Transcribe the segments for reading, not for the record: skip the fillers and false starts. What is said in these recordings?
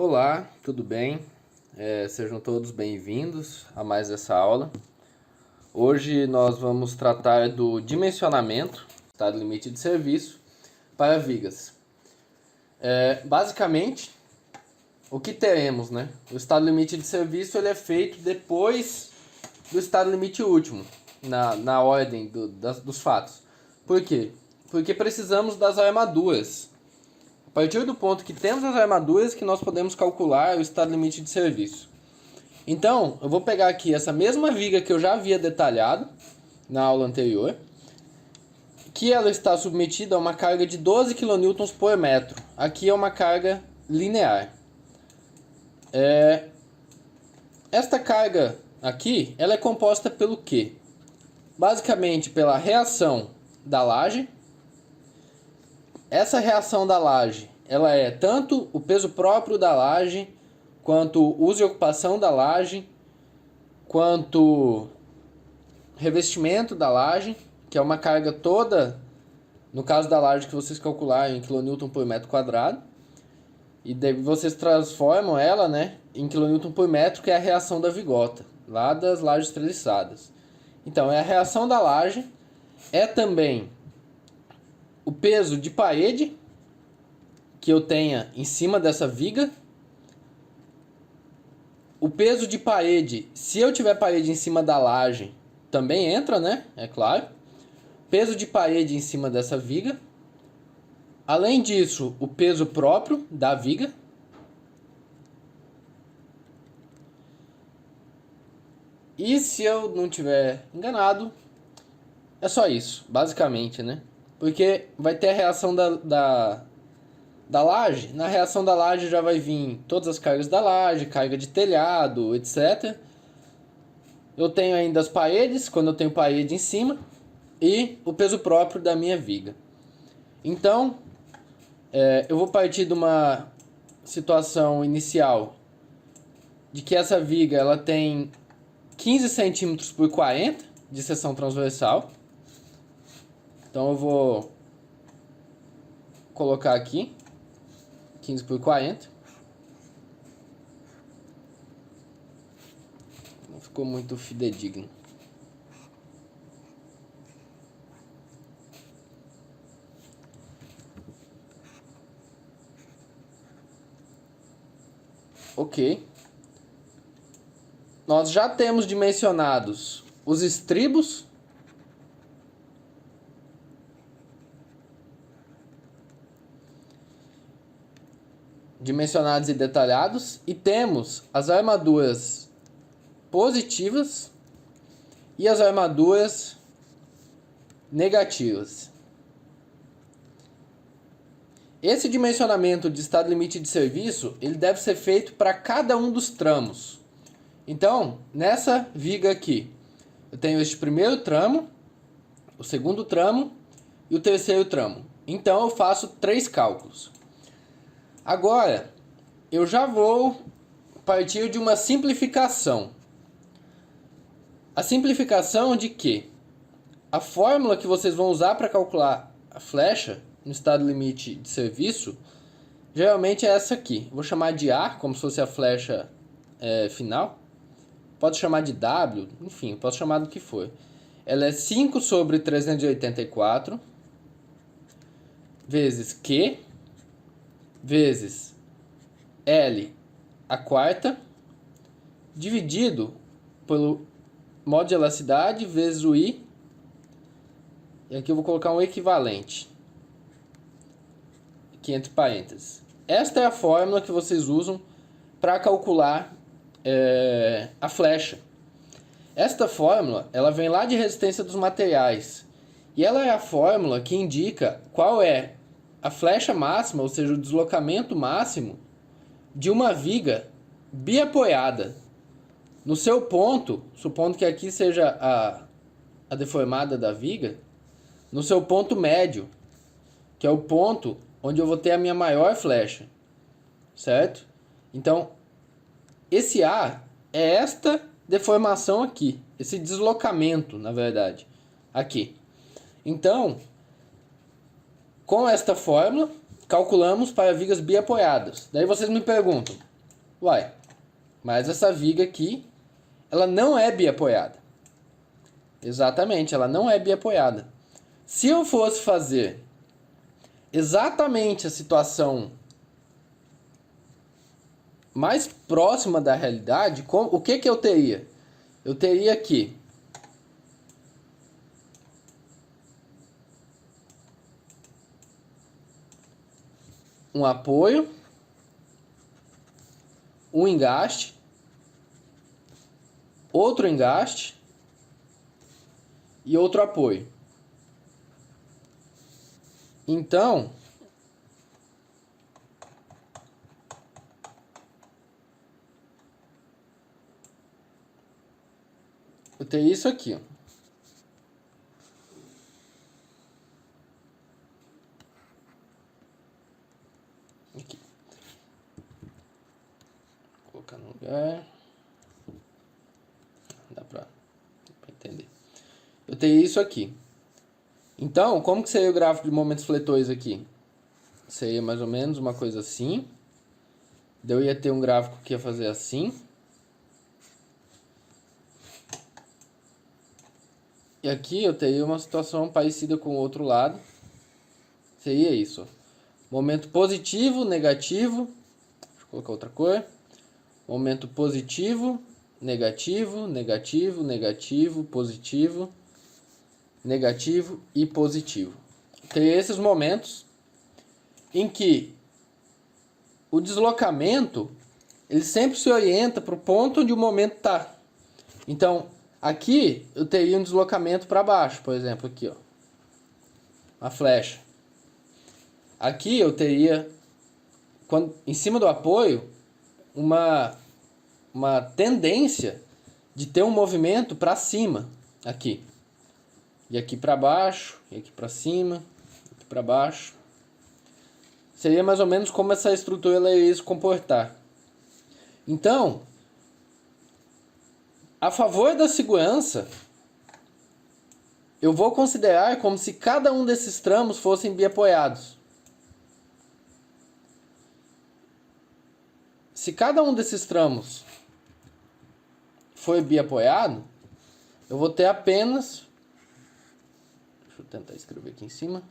Olá, tudo bem? Sejam todos bem-vindos a mais essa aula. Hoje nós vamos tratar do dimensionamento, estado limite de serviço, para vigas. Basicamente, o que teremos, né? O estado limite de serviço ele é feito depois do estado limite último, na ordem dos fatos. Por quê? Porque precisamos das armaduras. A partir do ponto que temos as armaduras que nós podemos calcular o estado limite de serviço. Então, eu vou pegar aqui essa mesma viga que eu já havia detalhado na aula anterior, que ela está submetida a uma carga de 12 kN por metro. Aqui é uma carga linear. Esta carga aqui, ela é composta pelo quê? Basicamente pela reação da laje. Essa reação da laje, ela é tanto o peso próprio da laje, quanto o uso e ocupação da laje, quanto revestimento da laje, que é uma carga toda, no caso da laje que vocês calcularem em kN por metro quadrado, e daí vocês transformam ela, né, em kN por metro, que é a reação da vigota, lá das lajes treliçadas. Então, é a reação da laje, é também o peso de parede que eu tenha em cima dessa viga. O peso de parede, se eu tiver parede em cima da laje, também entra, né? É claro. Peso de parede em cima dessa viga. Além disso, o peso próprio da viga. E se eu não tiver enganado, é só isso, basicamente, né? Porque vai ter a reação da laje. Na reação da laje já vai vir todas as cargas da laje, carga de telhado, etc. Eu tenho ainda as paredes, quando eu tenho parede em cima, e o peso próprio da minha viga. Então, eu vou partir de uma situação inicial de que essa viga ela tem 15 centímetros por 40 de seção transversal. Então eu vou colocar aqui 15 por 40. Não ficou muito fidedigno. Ok. Nós já temos dimensionados os estribos. Dimensionados e detalhados, e temos as armaduras positivas e as armaduras negativas. Esse dimensionamento de estado limite de serviço, ele deve ser feito para cada um dos tramos. Então, nessa viga aqui, eu tenho este primeiro tramo, o segundo tramo e o terceiro tramo. Então eu faço 3 cálculos. Agora, eu já vou partir de uma simplificação. A simplificação de que a fórmula que vocês vão usar para calcular a flecha no estado limite de serviço, geralmente é essa aqui. Vou chamar de A, como se fosse a flecha final. Pode chamar de W, enfim, posso chamar do que for. Ela é 5 sobre 384 vezes Q vezes L a quarta, dividido pelo modo de elasticidade vezes o I. E aqui eu vou colocar um equivalente, aqui entre parênteses. Esta é a fórmula que vocês usam para calcular a flecha. Esta fórmula ela vem lá de resistência dos materiais. E ela é a fórmula que indica qual é a flecha máxima, ou seja, o deslocamento máximo de uma viga biapoiada no seu ponto, supondo que aqui seja a deformada da viga, no seu ponto médio, que é o ponto onde eu vou ter a minha maior flecha, certo? Então, esse A é esta deformação aqui, esse deslocamento, na verdade, aqui. Então, com esta fórmula, calculamos para vigas biapoiadas. Daí vocês me perguntam, Uai, mas essa viga aqui, ela não é biapoiada. Exatamente, ela não é biapoiada. Se eu fosse fazer exatamente a situação mais próxima da realidade, o que que eu teria? Eu teria aqui um apoio, um engaste, outro engaste e outro apoio. Então, eu teria isso aqui, ó. Aqui. Vou colocar no lugar. Dá pra entender. Eu teria isso aqui. Então, como que seria o gráfico de momentos fletores aqui? Seria mais ou menos uma coisa assim. Daí eu ia ter um gráfico que ia fazer assim. E aqui eu teria uma situação parecida com o outro lado. Seria isso. Momento positivo, negativo. Deixa eu colocar outra cor. Momento positivo, negativo, negativo, negativo, positivo, negativo e positivo. Tem esses momentos em que o deslocamento ele sempre se orienta para o ponto onde o momento está. Então, aqui eu teria um deslocamento para baixo, por exemplo, aqui, ó, uma flecha. Aqui eu teria, em cima do apoio, uma tendência de ter um movimento para cima, aqui. E aqui para baixo, e aqui para cima, aqui para baixo. Seria mais ou menos como essa estrutura ela iria se comportar. Então, a favor da segurança, eu vou considerar como se cada um desses tramos fossem biapoiados. Se cada um desses tramos for biapoiado, eu vou ter apenas... Deixa eu tentar escrever aqui em cima.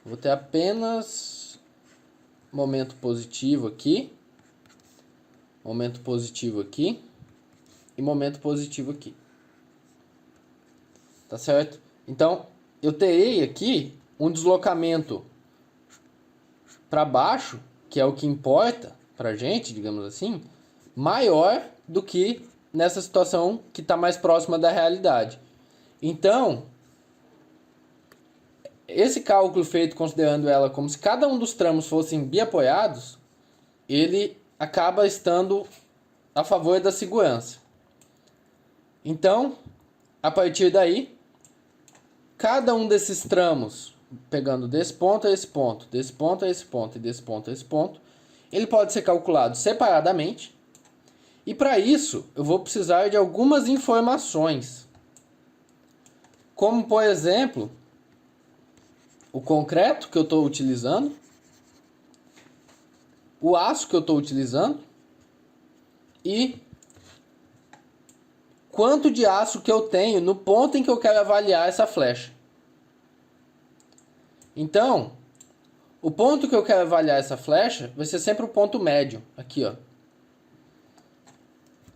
Eu vou ter apenas momento positivo aqui, momento positivo aqui e momento positivo aqui. Tá certo? Então, eu terei aqui um deslocamento para baixo, que é o que importa pra gente, digamos assim, maior do que nessa situação que está mais próxima da realidade. Então, esse cálculo feito considerando ela como se cada um dos tramos fossem biapoiados, ele acaba estando a favor da segurança. Então, a partir daí, cada um desses tramos, pegando desse ponto a esse ponto, desse ponto a esse ponto e desse ponto a esse ponto, ele pode ser calculado separadamente. E para isso, eu vou precisar de algumas informações. Como, por exemplo, o concreto que eu estou utilizando, o aço que eu estou utilizando e quanto de aço que eu tenho no ponto em que eu quero avaliar essa flecha. Então, o ponto que eu quero avaliar essa flecha vai ser sempre o ponto médio, aqui, ó.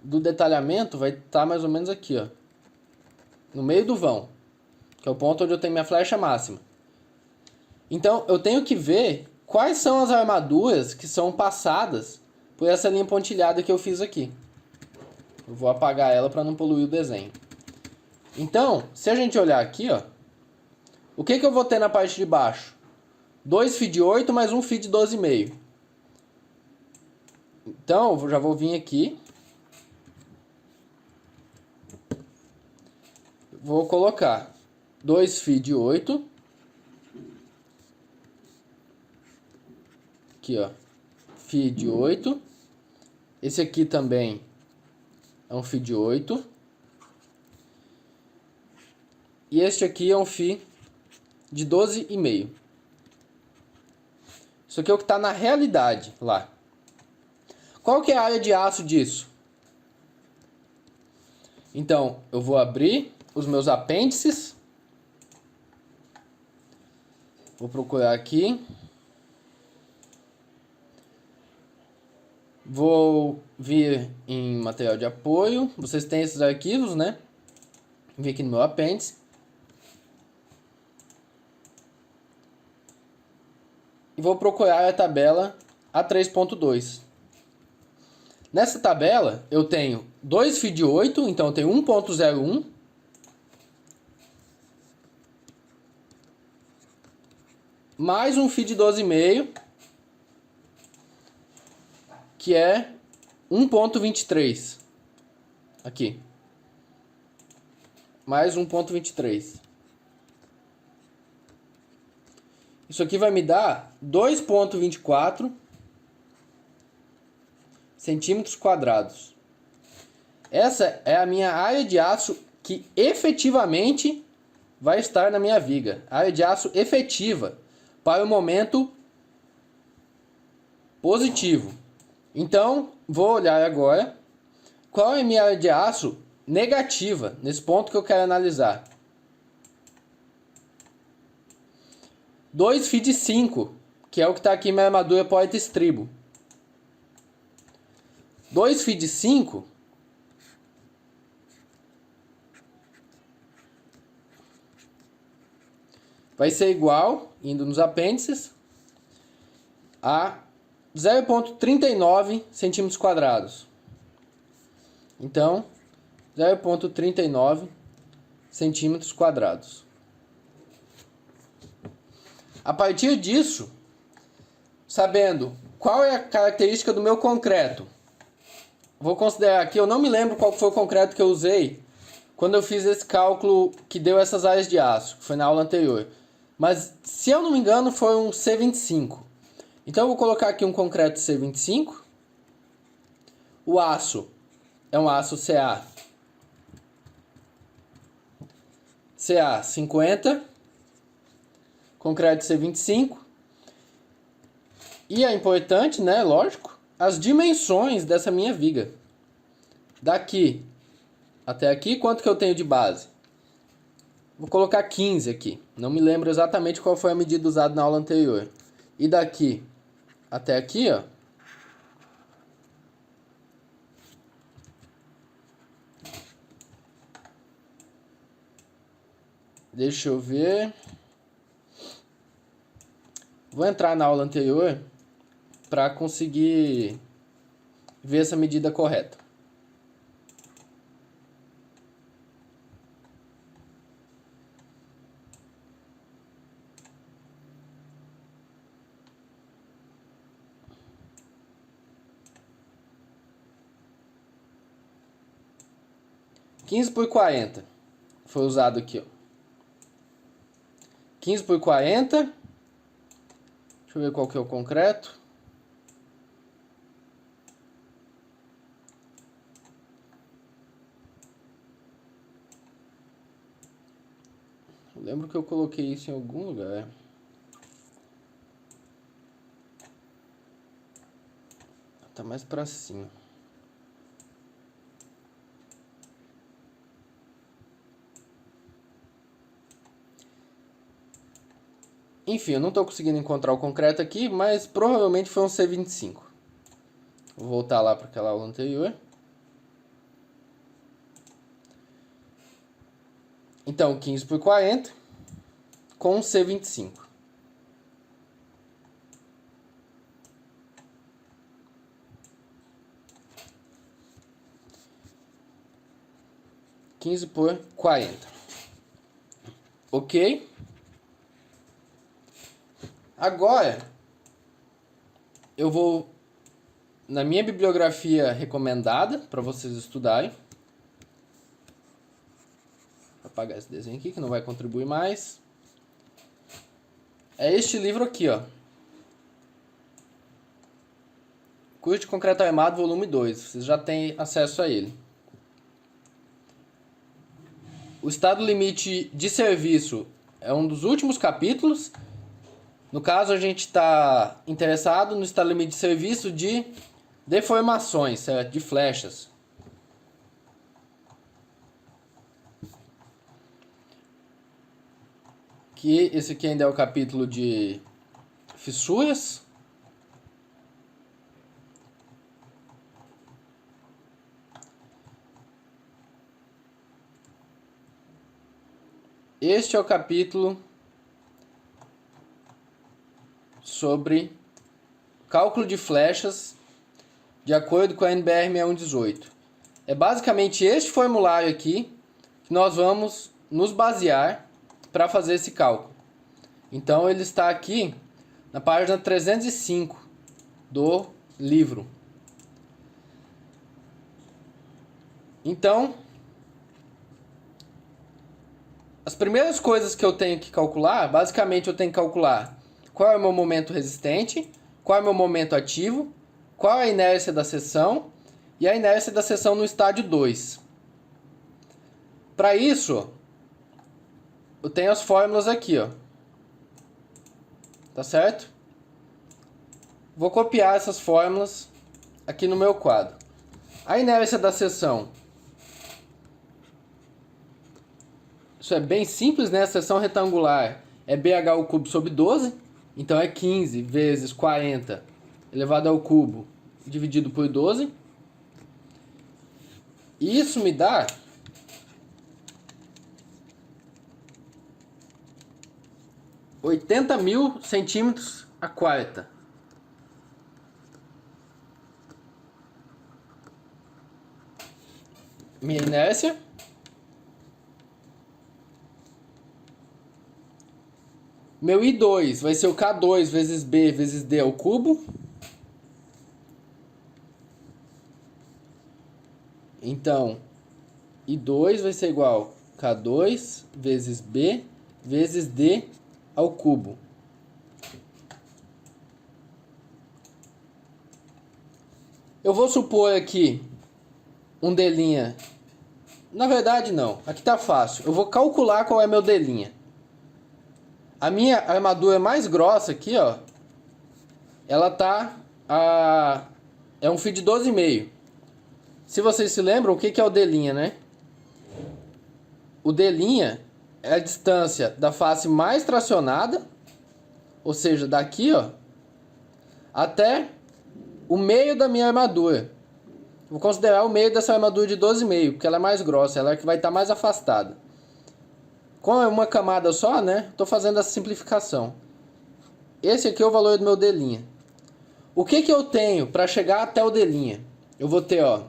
Do detalhamento vai estar mais ou menos aqui, ó, no meio do vão, que é o ponto onde eu tenho minha flecha máxima. Então, eu tenho que ver quais são as armaduras que são passadas por essa linha pontilhada que eu fiz aqui. Eu vou apagar ela para não poluir o desenho. Então, se a gente olhar aqui, ó, o que eu vou ter na parte de baixo? 2 φ de 8 mais 1 φ de 12,5. Então, eu já vou vir aqui. Vou colocar 2 φ de 8. Aqui, ó. Φ de 8. Esse aqui também é um φ de 8. E este aqui é um φ de 12,5. Isso aqui é o que está na realidade lá. Qual que é a área de aço disso? Então, eu vou abrir os meus apêndices. Vou procurar aqui. Vou vir em material de apoio. Vocês têm esses arquivos, né? Vim aqui no meu apêndice. E vou procurar a tabela A3.2. Nessa tabela eu tenho 2 φ de 8, então eu tenho 1.01. Mais um φ de 12,5, que é 1.23. Aqui. Mais 1.23. Isso aqui vai me dar 2.24 centímetros quadrados. Essa é a minha área de aço que efetivamente vai estar na minha viga. Área de aço efetiva para o momento positivo. Então, vou olhar agora qual é a minha área de aço negativa nesse ponto que eu quero analisar. 2 φ de 5, que é o que está aqui em minha armadura poeta estribo. 2 φ de 5 vai ser igual, indo nos apêndices, a 0.39 centímetros quadrados. Então, 0.39 centímetros quadrados. A partir disso, sabendo qual é a característica do meu concreto, vou considerar aqui, eu não me lembro qual foi o concreto que eu usei quando eu fiz esse cálculo que deu essas áreas de aço, que foi na aula anterior. Mas, se eu não me engano, foi um C25. Então, eu vou colocar aqui um concreto C25. O aço é um aço CA50. Concreto C25. E é importante, né, lógico, as dimensões dessa minha viga. Daqui até aqui, quanto que eu tenho de base? Vou colocar 15 aqui. Não me lembro exatamente qual foi a medida usada na aula anterior. E daqui até aqui, ó. Deixa eu ver. Vou entrar na aula anterior para conseguir ver essa medida correta. Quinze por 40 foi usado aqui, ó. 15 por 40. Deixa eu ver qual que é o concreto. Eu lembro que eu coloquei isso em algum lugar. Tá mais pra cima. Enfim, eu não estou conseguindo encontrar o concreto aqui, mas provavelmente foi um C25. Vou voltar lá para aquela aula anterior. Então, 15 por 40 com um C25. Quinze por 40. Ok? Agora, eu vou na minha bibliografia recomendada para vocês estudarem. Vou apagar esse desenho aqui que não vai contribuir mais. É este livro aqui, ó. Curso de Concreto Armado, volume 2. Vocês já têm acesso a ele. O estado limite de serviço é um dos últimos capítulos. No caso, a gente está interessado no estado limite de serviço de deformações, certo? De flechas. Que esse aqui ainda é o capítulo de fissuras. Este é o capítulo sobre cálculo de flechas de acordo com a NBR 6118. É basicamente este formulário aqui que nós vamos nos basear para fazer esse cálculo. Então ele está aqui na página 305 do livro. Então, as primeiras coisas que eu tenho que calcular, basicamente eu tenho que calcular qual é o meu momento resistente, qual é o meu momento ativo, qual é a inércia da seção e a inércia da seção no estádio 2. Para isso, eu tenho as fórmulas aqui, ó. Tá certo? Vou copiar essas fórmulas aqui no meu quadro. A inércia da seção. Isso é bem simples, né? A seção retangular é BH ao cubo sobre 12. Então é 15 vezes 40 elevado ao cubo dividido por 12. E isso me dá 80.000 centímetros a quarta. Minha inércia. Meu I2 vai ser o K2 vezes B vezes D ao cubo. Então, I2 vai ser igual a K2 vezes B vezes D ao cubo. Eu vou supor aqui um D'. Na verdade não, aqui tá fácil. Eu vou calcular qual é meu D'. A minha armadura mais grossa aqui, ó, ela tá é um fio de 12,5. Se vocês se lembram, o que é o D', né? O D' é a distância da face mais tracionada, ou seja, daqui, ó, até o meio da minha armadura. Vou considerar o meio dessa armadura de 12,5, porque ela é mais grossa, ela é que vai estar mais afastada. Como é uma camada só, né? Estou fazendo essa simplificação. Esse aqui é o valor do meu D'. O que eu tenho para chegar até o D'? Eu vou ter, ó,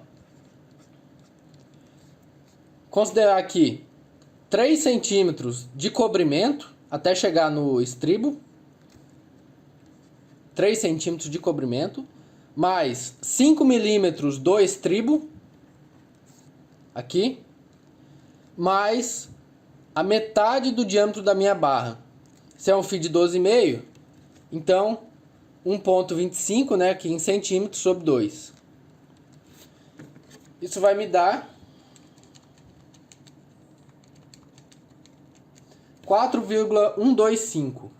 considerar aqui 3 centímetros de cobrimento até chegar no estribo. 3 centímetros de cobrimento. Mais 5 milímetros do estribo. Aqui. Mais a metade do diâmetro da minha barra. Se é um fio de 12,5, então 1,25, né, aqui em centímetros sobre 2. Isso vai me dar 4,125.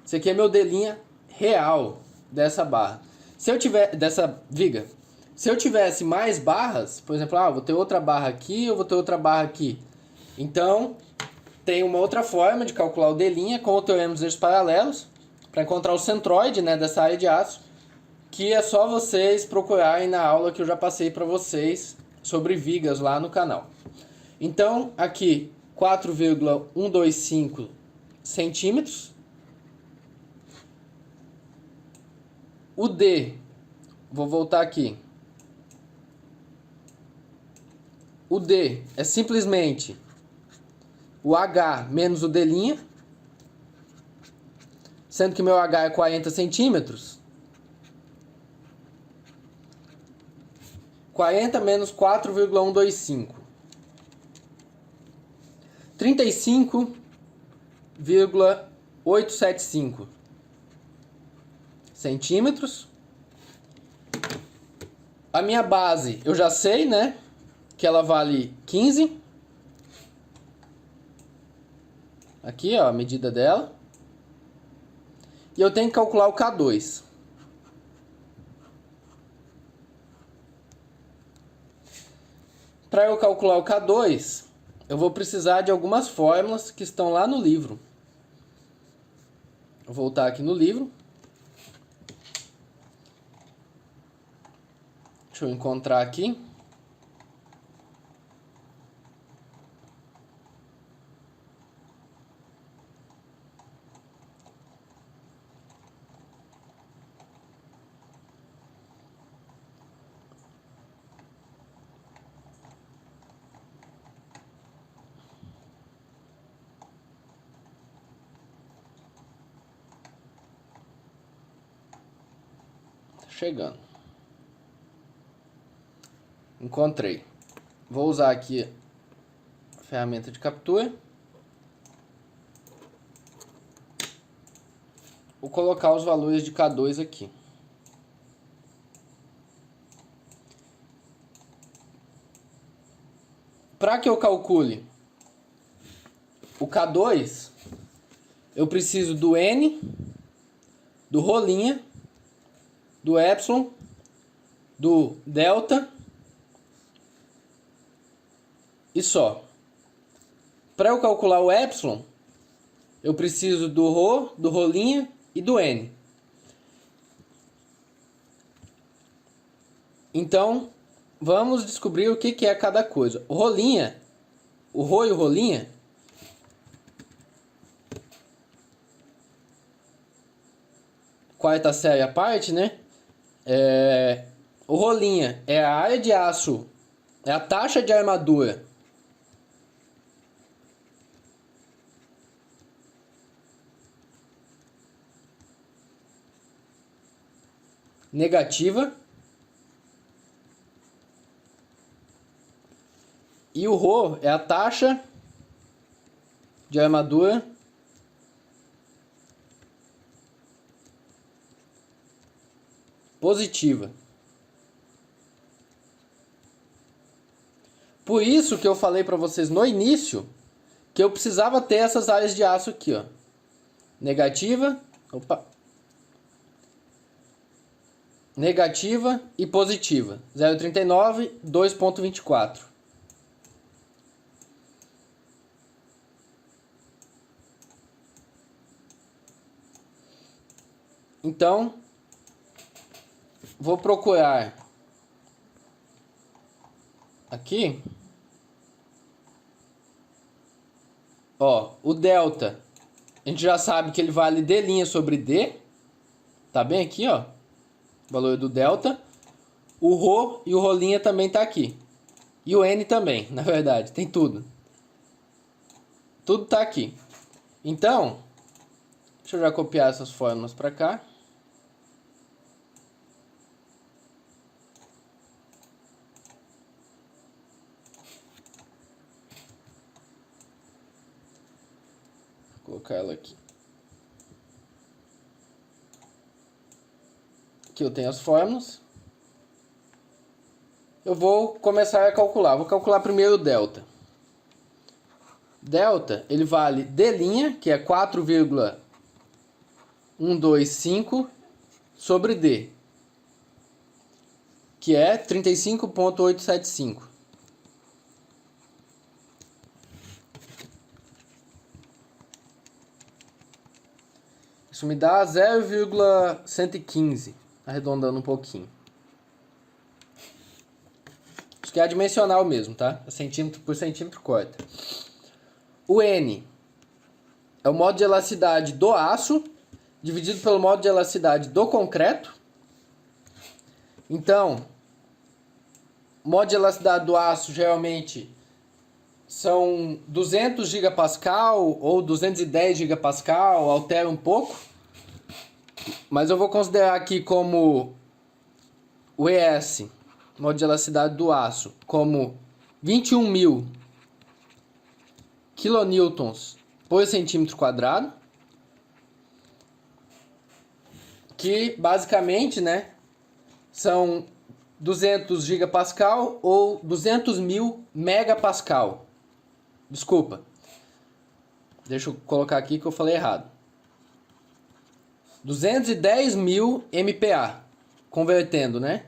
Esse aqui é meu D' real dessa barra. Se eu tiver dessa viga, se eu tivesse mais barras, por exemplo, vou ter outra barra aqui, eu vou ter outra barra aqui. Então, tem uma outra forma de calcular o D' com o teorema dos eixos paralelos, para encontrar o centroide, né, dessa área de aço, que é só vocês procurarem na aula que eu já passei para vocês sobre vigas lá no canal. Então, aqui 4,125 centímetros. O D, vou voltar aqui. O D é simplesmente o H menos o D', sendo que meu H é 40 centímetros. 40 menos 4,125. 35,875 centímetros. A minha base, eu já sei, né? Que ela vale 15. Aqui, ó, a medida dela. E eu tenho que calcular o K2. Para eu calcular o K2, eu vou precisar de algumas fórmulas que estão lá no livro. Vou voltar aqui no livro. Deixa eu encontrar aqui. Chegando. Encontrei. Vou usar aqui a ferramenta de captura. Vou colocar os valores de K2 aqui. Para que eu calcule o K2, eu preciso do N, do rolinha, do epsilon, do delta e só. Para eu calcular o epsilon, eu preciso do rho, do rolinha e do N. Então, vamos descobrir o que é cada coisa. O rolinha, o rho e o rolinha, quarta série à parte, né? O rolinha é a área de aço, é a taxa de armadura negativa e o rho é a taxa de armadura positiva. Por isso que eu falei para vocês no início que eu precisava ter essas áreas de aço aqui, ó. Negativa, negativa e positiva. 0,39, 2,24. Então, vou procurar aqui, ó, o delta. A gente já sabe que ele vale D' sobre D. Tá bem aqui, ó. O valor do delta. O rho e o rolinha também tá aqui. E o N também, na verdade, tem tudo. Tudo tá aqui. Então, deixa eu já copiar essas fórmulas para cá. Vou colocar ela aqui. Aqui eu tenho as fórmulas. Eu vou começar a calcular. Vou calcular primeiro o delta. Delta, ele vale D', que é 4,125 sobre D, que é 35,875. Isso me dá 0,115, arredondando um pouquinho. Isso que é dimensional mesmo, tá? Centímetro por centímetro corta. O N é o modo de elasticidade do aço dividido pelo modo de elasticidade do concreto. Então, o modo de elasticidade do aço geralmente são 200 gigapascal ou 210 gigapascal, altera um pouco. Mas eu vou considerar aqui como o ES, modo de elasticidade do aço, como 21.000 kilonewtons por centímetro quadrado, que basicamente, né, são 200 gigapascal ou 200.000 megapascal. Desculpa, deixa eu colocar aqui que eu falei errado. 210.000 MPa, convertendo, né?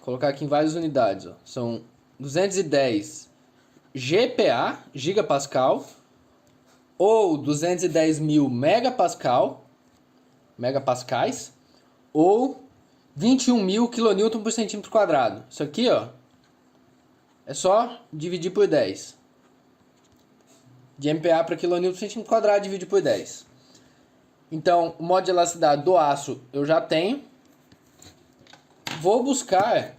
Vou colocar aqui em várias unidades. Ó. São 210 GPa, gigapascal, ou 210.000 megapascais, ou 21.000 kN por centímetro quadrado. Isso aqui, ó, é só dividir por 10. De MPa para kN por centímetro quadrado, dividir por 10. Então, o modo de elasticidade do aço eu já tenho. Vou buscar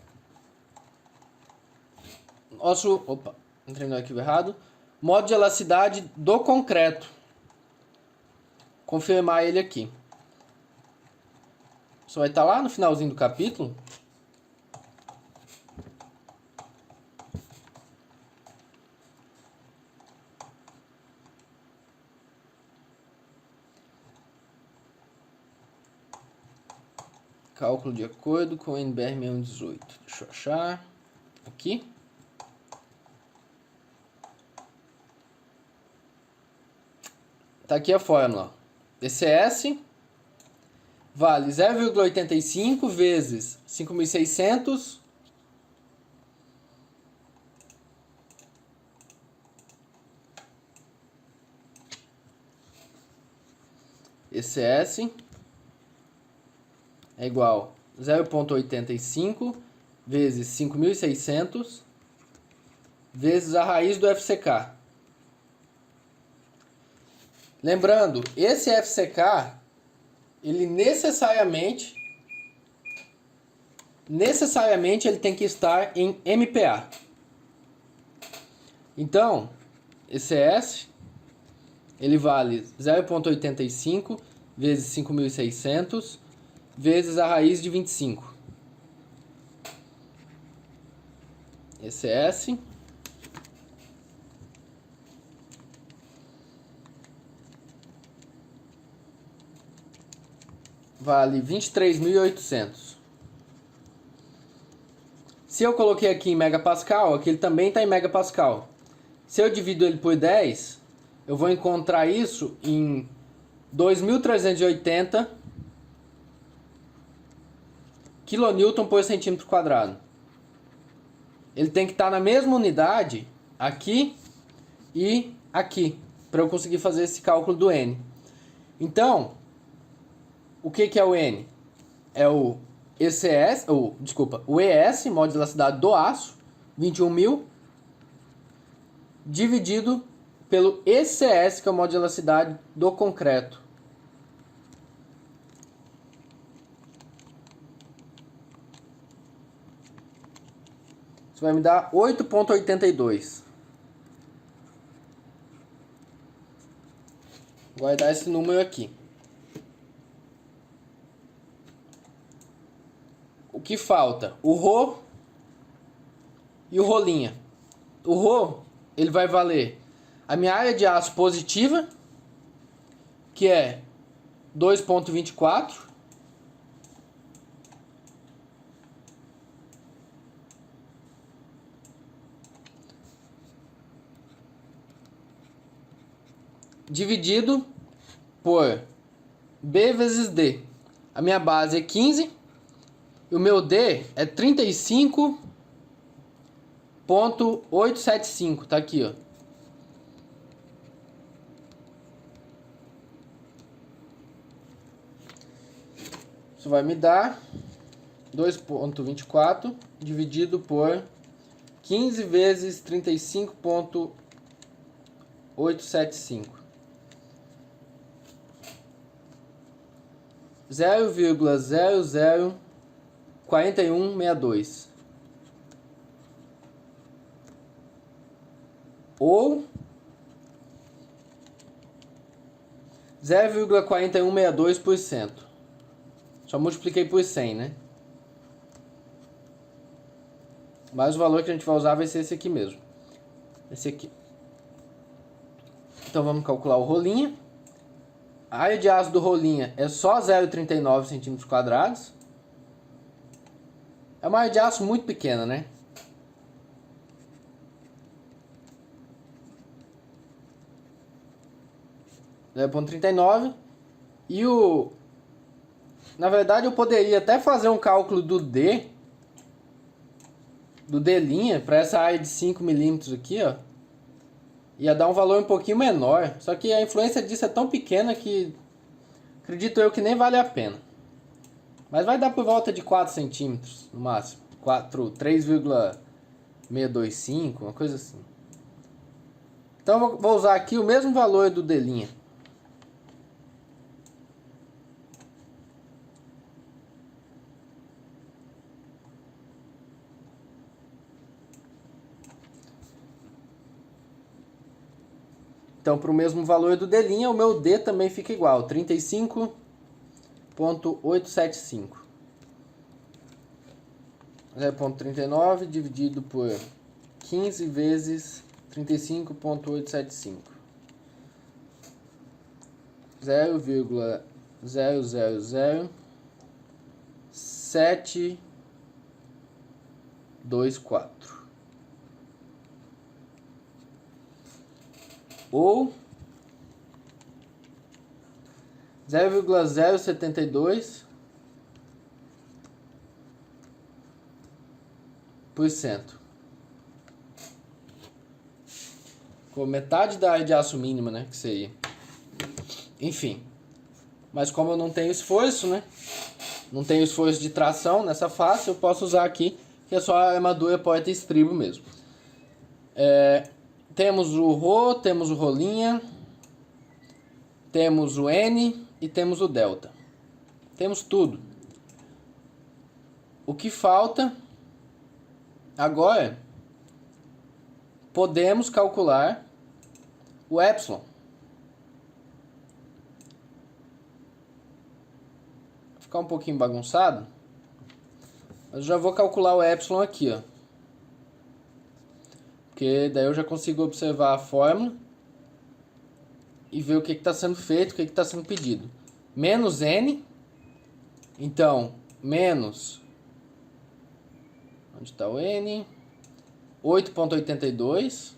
nosso... Opa, entrei no arquivo errado. Modo de elasticidade do concreto. Confirmar ele aqui. Isso vai estar lá no finalzinho do capítulo. Cálculo de acordo com o NBR 618. Deixa eu achar. Aqui. Tá aqui a fórmula. ECS vale 0,85 vezes 5.600 ECS é igual a 0,85 vezes 5.600 vezes a raiz do FCK. Lembrando, esse FCK, ele necessariamente ele tem que estar em MPa. Então, ECS, ele vale 0,85 vezes 5.600 vezes a raiz de 25. ECS vale 23.800. Se eu coloquei aqui em megapascal, aqui ele também está em megapascal. Se eu divido ele por 10, eu vou encontrar isso em 2.380 kN por centímetro quadrado. Ele tem que estar na mesma unidade aqui e aqui, para eu conseguir fazer esse cálculo do N. Então, o que é o N? É o ECS, o ES, modo de elasticidade do aço, 21.000, dividido pelo ECS, que é o modo de elasticidade do concreto. Isso vai me dar 8,82. Vou guardar esse número aqui. O que falta? O Rho e o rolinha. O Rho, ele vai valer a minha área de aço positiva, que é 2,24. Dividido por B vezes D. A minha base é 15 e o meu D é 35,875. Tá aqui, ó. Isso vai me dar 2,24 dividido por 15 vezes 35,875. 0,004162 ou 0,4162%. Só multipliquei por 100, né? Mas o valor que a gente vai usar vai ser esse aqui mesmo. Esse aqui. Então vamos calcular o rolinha. A área de aço do rolinha é só 0,39 centímetros quadrados. É uma área de aço muito pequena, né? É 0,39. E o... Na verdade eu poderia até fazer um cálculo do D do D' para essa área de 5 milímetros aqui, ó, ia dar um valor um pouquinho menor. Só que a influência disso é tão pequena que acredito eu que nem vale a pena. Mas vai dar por volta de 4 centímetros no máximo. 3,625, uma coisa assim. Então eu vou usar aqui o mesmo valor do D'. Então, para o mesmo valor do D', o meu D também fica igual, 35,875. 0,39 dividido por 15 vezes 35,875. 0,000724. Ou 0,072%. Com metade da área de aço mínima, né? Que seria. Enfim. Mas como eu não tenho esforço, né? Não tenho esforço de tração nessa face, eu posso usar aqui, que é só a armadura porta-estribo mesmo. Temos o Rho, temos o rolinha, temos o N e temos o delta. Temos tudo. O que falta agora, podemos calcular o epsilon. Vai ficar um pouquinho bagunçado, mas eu já vou calcular o epsilon aqui, ó. Porque daí eu já consigo observar a fórmula e ver o que está sendo feito, o que está sendo pedido. Menos N, então, menos, onde está o N? 8,82.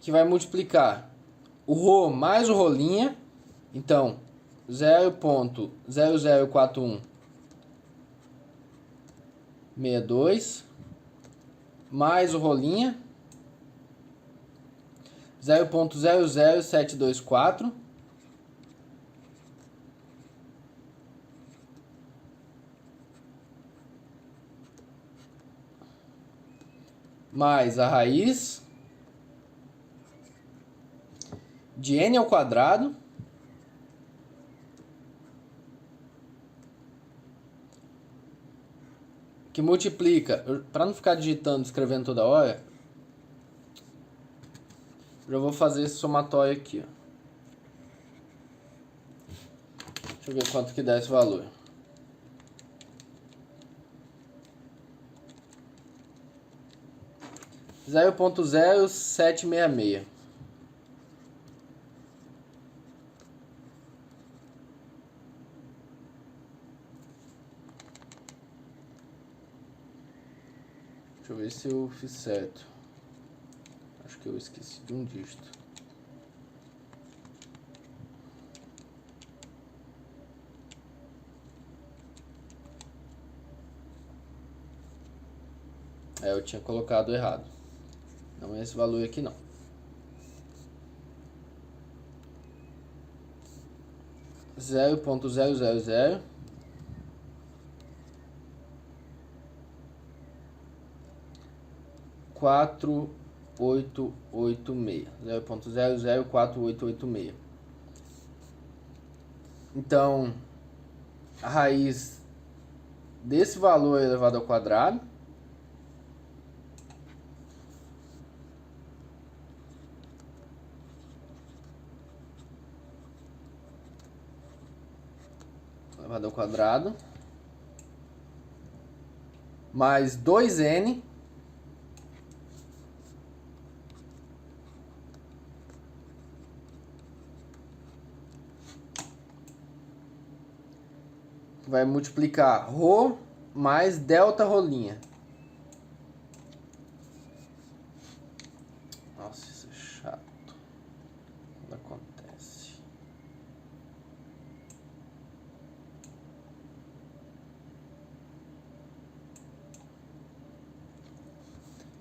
Que vai multiplicar o Rho mais o rolinha. Então, 0,004162 mais o rolinha 0,00724 mais a raiz de n ao quadrado que multiplica, para não ficar digitando, escrevendo toda hora, já vou fazer esse somatório aqui, ó. Deixa eu ver quanto que dá esse valor. Zero ponto 0,766. Deixa eu ver se eu fiz certo. Acho que eu esqueci de um dígito. Eu tinha colocado errado. Não é esse valor aqui não. Zero ponto 000 4886. 0,004886. Então, a raiz desse valor elevado ao quadrado mais 2n vai multiplicar Rho mais delta rolinha. Nossa, isso é chato. Quando acontece.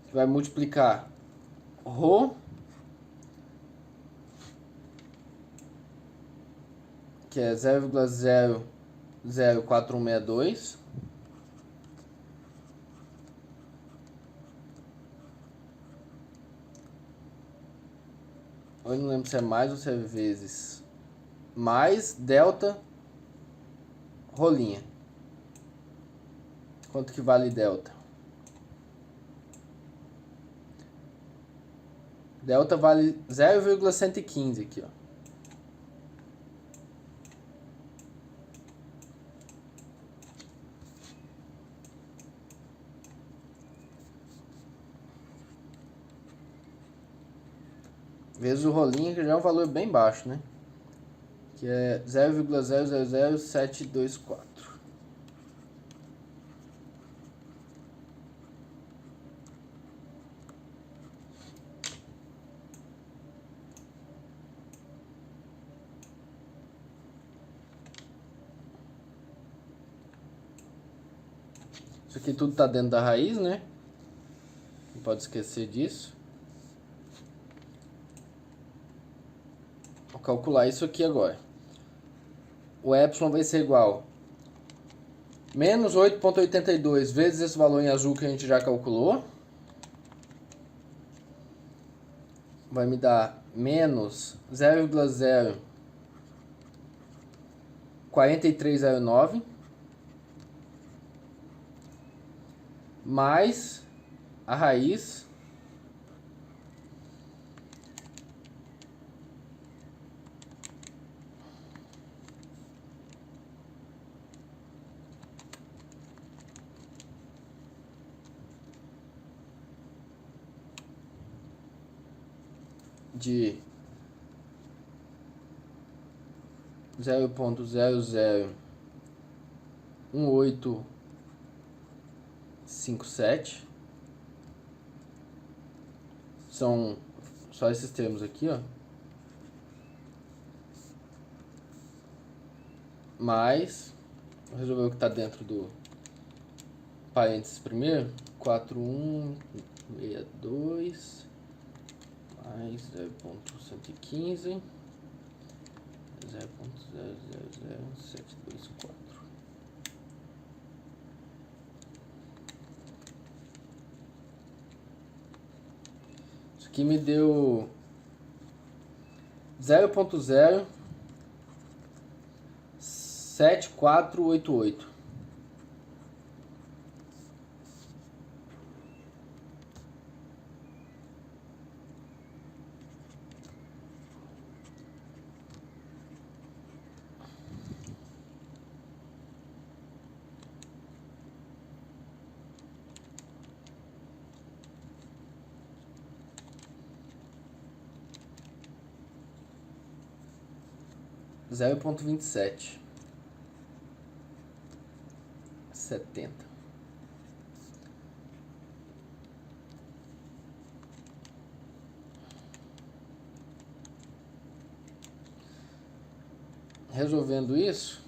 Você vai multiplicar ρ, que é 0,004162. Eu não lembro se é mais ou se é vezes. Mais delta rolinha. Quanto que vale delta? Delta vale 0,115 aqui, ó. Vezes o rolinho, que já é um valor bem baixo, né? Que é 0,000724. Isso aqui tudo tá dentro da raiz, né? Não pode esquecer disso. Vou calcular isso aqui agora. O epsilon vai ser igual a menos 8,82 vezes esse valor em azul que a gente já calculou. Vai me dar menos 0,04309 mais a raiz de 0,001857. São só esses termos aqui, ó. Mais, vou resolver o que está dentro do parênteses primeiro. 4162 mais 0,115 0,000724. Isso aqui me deu 0,07488. Zero ponto 2770. Resolvendo isso,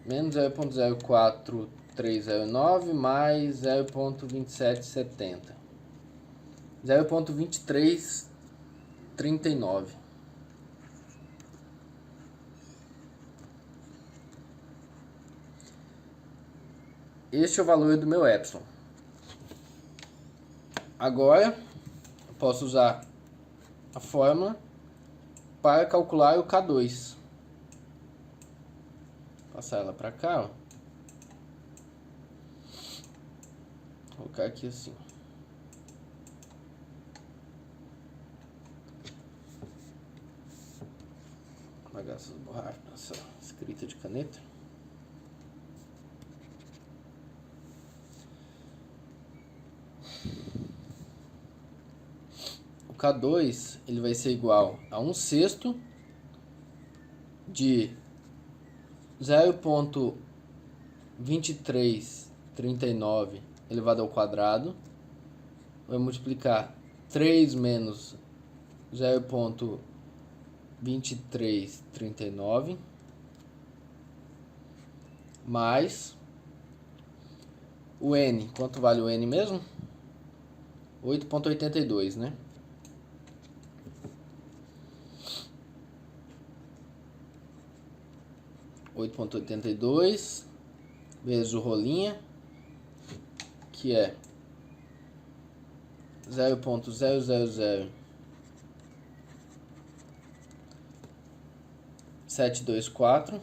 menos 0,04309 mais 0,2770. 0,2339. Este é o valor do meu epsilon. Agora, eu posso usar a fórmula para calcular o K2. Passar ela para cá, ó. Vou colocar aqui assim. Vou apagar essas borrachas, essa escrita de caneta. O K2 ele vai ser igual a 1/6 de 0,2339 elevado ao quadrado vai multiplicar 3 menos 0,2339 mais o N. Quanto vale o N mesmo? 8,82, né? (8,82) vezes o rolinha, que é 0,000724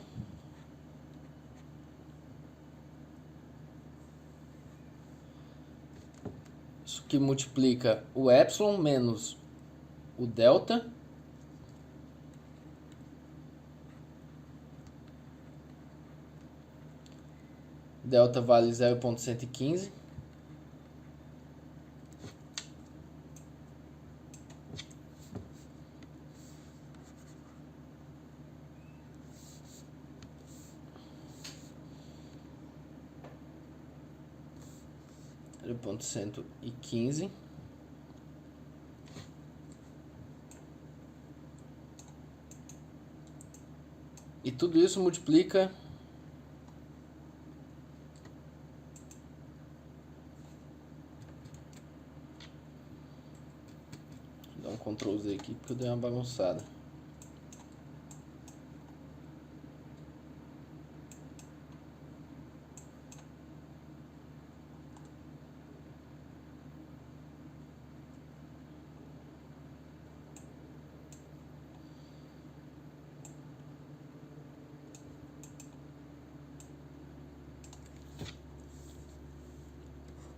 isso que multiplica o epsilon menos o delta, delta vale 0,115. Ponto 115 e tudo isso multiplica vou dar um Ctrl Z aqui porque eu dei uma bagunçada.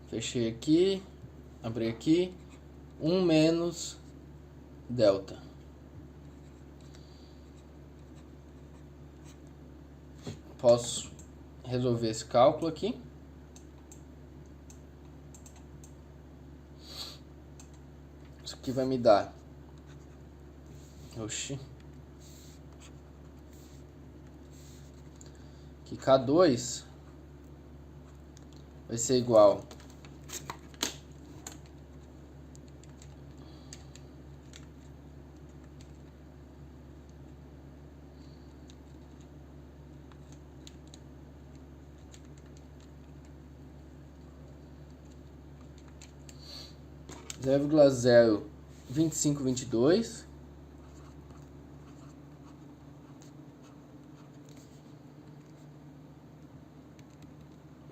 Fechei aqui, abri aqui, 1 menos delta. Posso resolver esse cálculo aqui. Isso aqui vai me dar... Oxi. Que K2 vai ser igual a 0,02522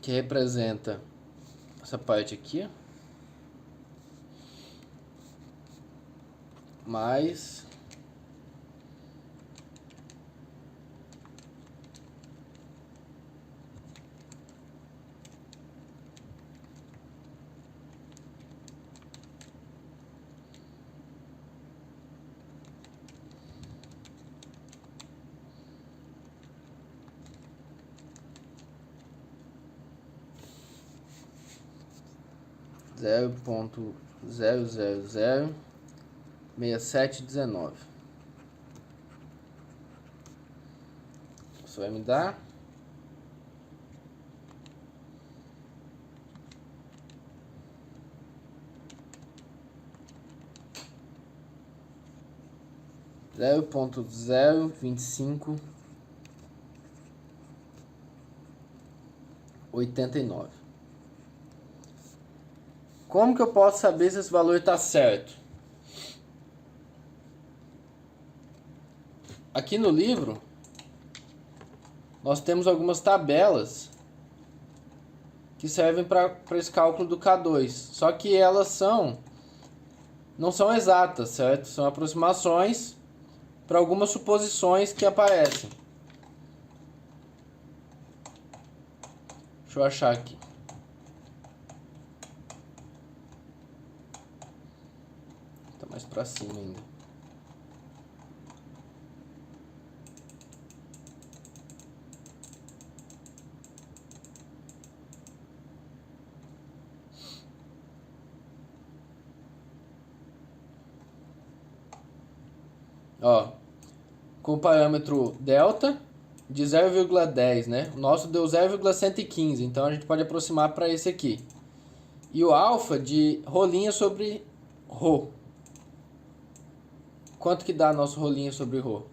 que representa essa parte aqui, mais zero ponto 0,0006719. Isso vai me dar 0,02589. Como que eu posso saber se esse valor está certo? Aqui no livro, nós temos algumas tabelas que servem para esse cálculo do K2. Só que elas não são exatas, certo? São aproximações para algumas suposições que aparecem. Deixa eu achar aqui. Tá mais para cima ainda. Ó, com o parâmetro delta de 0,10, né? O nosso deu 0,115, então a gente pode aproximar para esse aqui. E o alfa de rolinha sobre ρ. Quanto que dá nosso rolinha sobre ρ?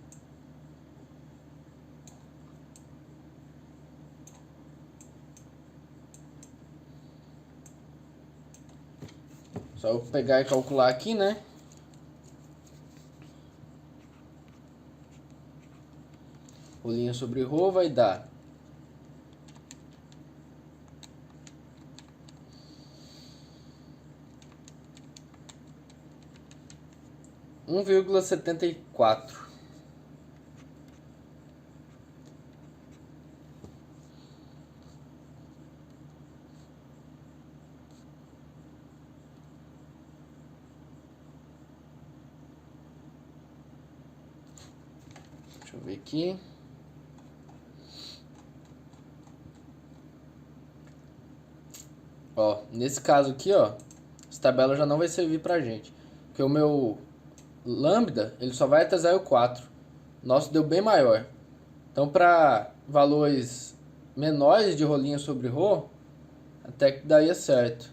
Só eu pegar e calcular aqui, né? Rolinha sobre ρ vai dar 1,74. Deixa eu ver aqui. Ó, nesse caso aqui, ó, essa tabela já não vai servir pra gente. Porque o meu lambda, ele só vai até 0,4. Nosso deu bem maior. Então, para valores menores de rolinha sobre ρ, até que daria certo.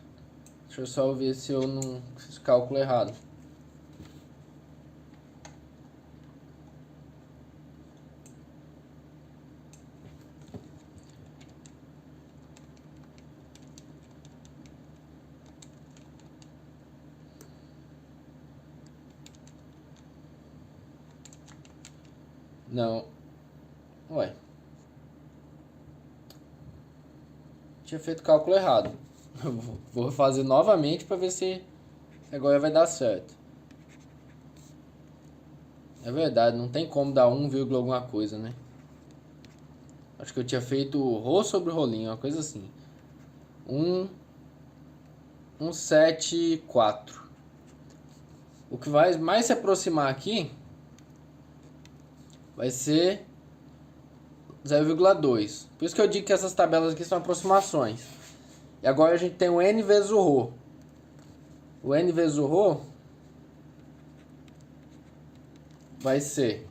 Deixa eu só ver se eu não fiz cálculo errado. Não. Ué. Tinha feito cálculo errado. Vou fazer novamente para ver se agora vai dar certo. É verdade, não tem como dar 1, alguma coisa, né? Acho que eu tinha feito ρ sobre rolinho, uma coisa assim. 1,74. O que vai mais se aproximar aqui vai ser 0,2. Por isso que eu digo que essas tabelas aqui são aproximações. E agora a gente tem o n vezes o ρ. O n vezes o ρ vai ser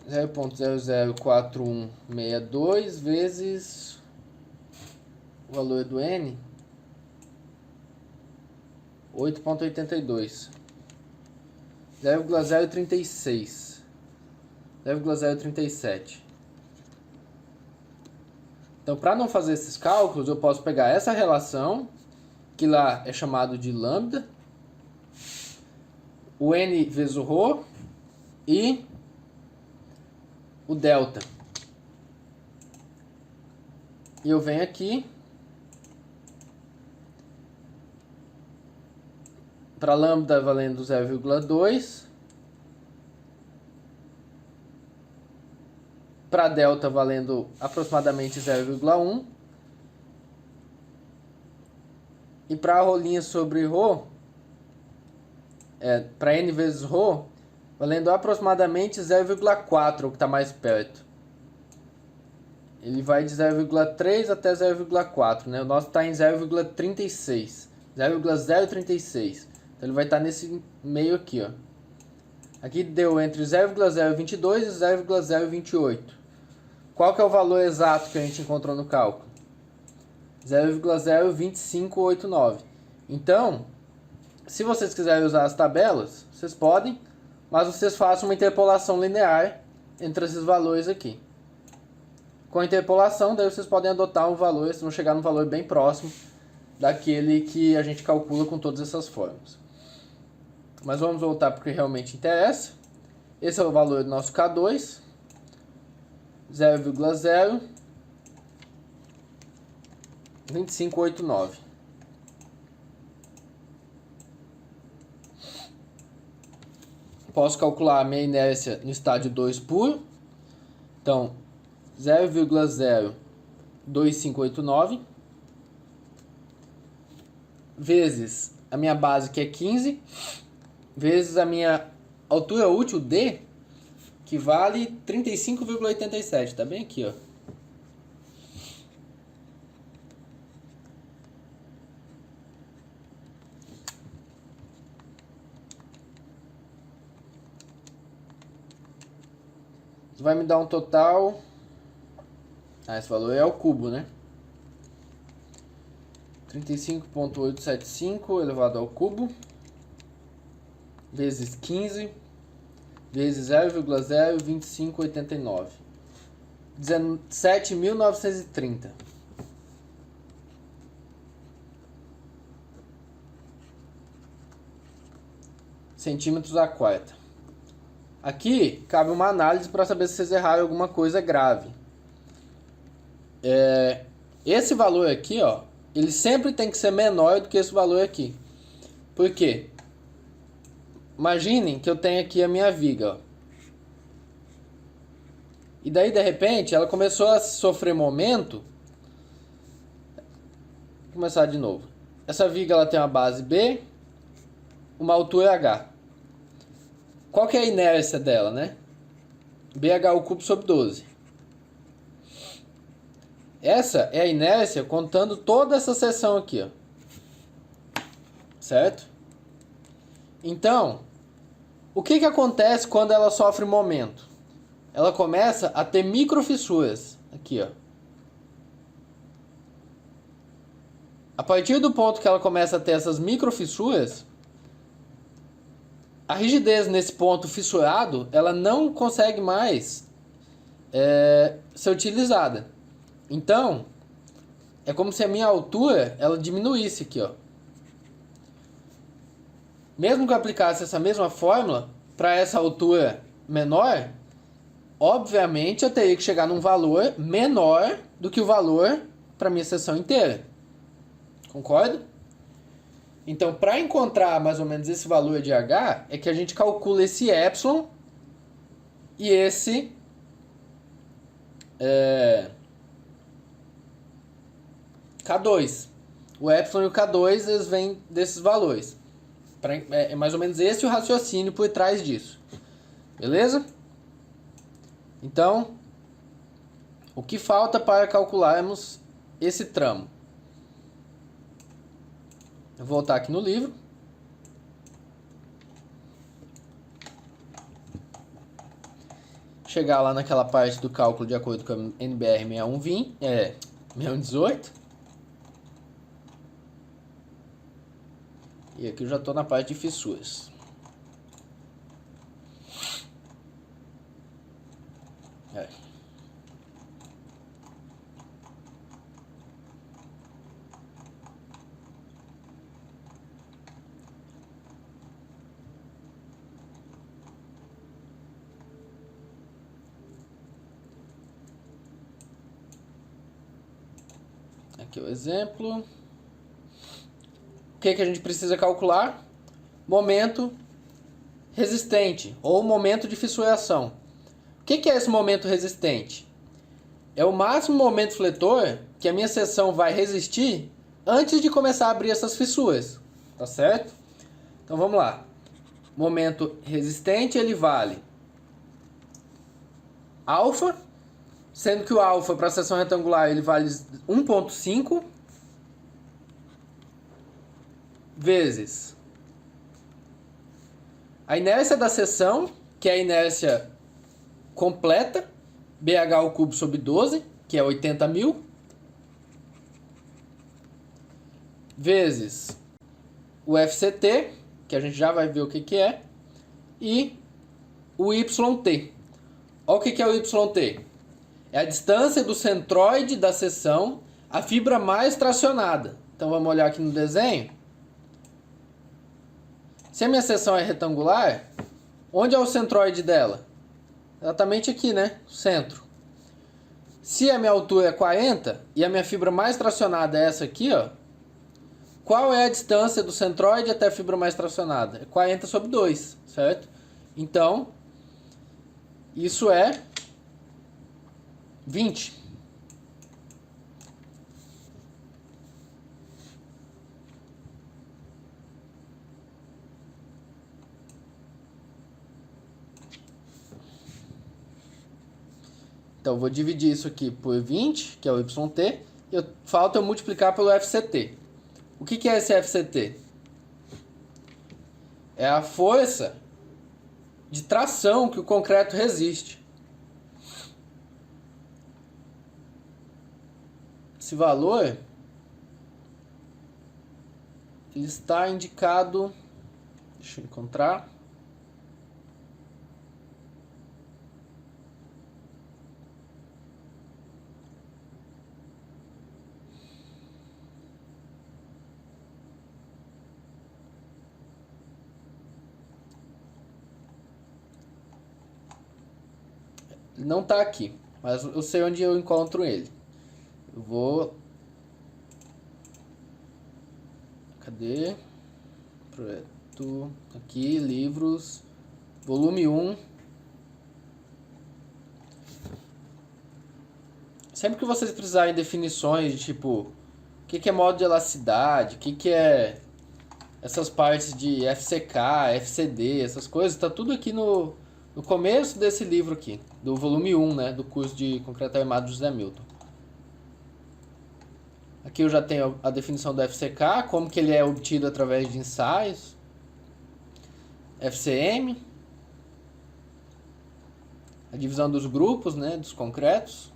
0,004162 vezes o valor do n, 8,82. 0,036. 0,037. Então, para não fazer esses cálculos, eu posso pegar essa relação, que lá é chamado de lambda, o n vezes o ρ e o delta. E eu venho aqui para lambda valendo 0,2, para delta valendo aproximadamente 0,1 e para a rolinha sobre ρ, para n vezes ρ, valendo aproximadamente 0,4, o que está mais perto. Ele vai de 0,3 até 0,4, né? O nosso está em 0,36. 0,036. Então ele vai estar nesse meio aqui, ó. Aqui deu entre 0,022 e 0,028. Qual que é o valor exato que a gente encontrou no cálculo? 0,02589. Então, se vocês quiserem usar as tabelas, vocês podem, mas vocês façam uma interpolação linear entre esses valores aqui. Com a interpolação, daí vocês podem adotar um valor, vocês vão chegar num valor bem próximo daquele que a gente calcula com todas essas fórmulas. Mas vamos voltar para o que realmente interessa. Esse é o valor do nosso K2, 0,02589. Posso calcular a minha inércia no estádio 2 puro. Então, 0,02589 vezes a minha base, que é 15, vezes a minha altura útil, D, que vale 35,87. Tá bem aqui, ó. Isso vai me dar um total... esse valor é ao cubo, né? 35.875 elevado ao cubo vezes 15 vezes 0,02589. 17.930. Centímetros a quarta. Aqui cabe uma análise para saber se vocês erraram alguma coisa grave. Esse valor aqui, ó, ele sempre tem que ser menor do que esse valor aqui. Por quê? Imaginem que eu tenho aqui a minha viga, ó. E daí, de repente, ela começou a sofrer momento. Vou começar de novo. Essa viga ela tem uma base B, uma altura H. Qual que é a inércia dela, né? BH ao cubo sobre 12. Essa é a inércia contando toda essa seção aqui, ó. Certo? Então, o que acontece quando ela sofre momento? Ela começa a ter microfissuras. Aqui, ó. A partir do ponto que ela começa a ter essas microfissuras, a rigidez nesse ponto fissurado, ela não consegue mais ser utilizada. Então, é como se a minha altura ela diminuísse aqui, ó. Mesmo que eu aplicasse essa mesma fórmula para essa altura menor, obviamente eu teria que chegar num valor menor do que o valor para minha seção inteira. Concorda? Então, para encontrar mais ou menos esse valor de H, é que a gente calcula esse epsilon e esse K2. O epsilon e o K2 eles vêm desses valores. É mais ou menos esse o raciocínio por trás disso. Beleza? Então, o que falta para calcularmos esse tramo? Eu vou voltar aqui no livro. Chegar lá naquela parte do cálculo de acordo com a NBR 6118. E aqui eu já estou na parte de fissuras. Aqui é o exemplo. O que a gente precisa calcular? Momento resistente ou momento de fissuração. O que é esse momento resistente? É o máximo momento fletor que a minha seção vai resistir antes de começar a abrir essas fissuras. Tá certo? Então vamos lá. Momento resistente ele vale alfa, sendo que o alfa para a seção retangular ele vale 1,5 vezes a inércia da seção, que é a inércia completa, BH ao cubo sobre 12, que é 80.000, vezes o FCT, que a gente já vai ver o que é, e o YT. Olha o que é o YT. É a distância do centroide da seção à fibra mais tracionada. Então vamos olhar aqui no desenho. Se a minha seção é retangular, onde é o centroide dela? Exatamente aqui, né? Centro. Se a minha altura é 40 e a minha fibra mais tracionada é essa aqui, ó, qual é a distância do centroide até a fibra mais tracionada? É 40 sobre 2, certo? Então, isso é 20. Então, eu vou dividir isso aqui por 20, que é o YT, e falta eu multiplicar pelo FCT. O que é esse FCT? É a força de tração que o concreto resiste. Esse valor ele está indicado... Deixa eu encontrar. Ele não está aqui, mas eu sei onde eu encontro ele. Eu vou... Cadê? Projeto... Aqui, livros... Volume 1. Sempre que vocês precisarem de definições de tipo... O que é modo de elasticidade, o que é... Essas partes de FCK, FCD, essas coisas, tá tudo aqui no começo desse livro aqui. Do volume 1, né? Do curso de Concreto Armado do José Milton. Aqui eu já tenho a definição do FCK, como que ele é obtido através de ensaios. FCM. A divisão dos grupos, né? Dos concretos.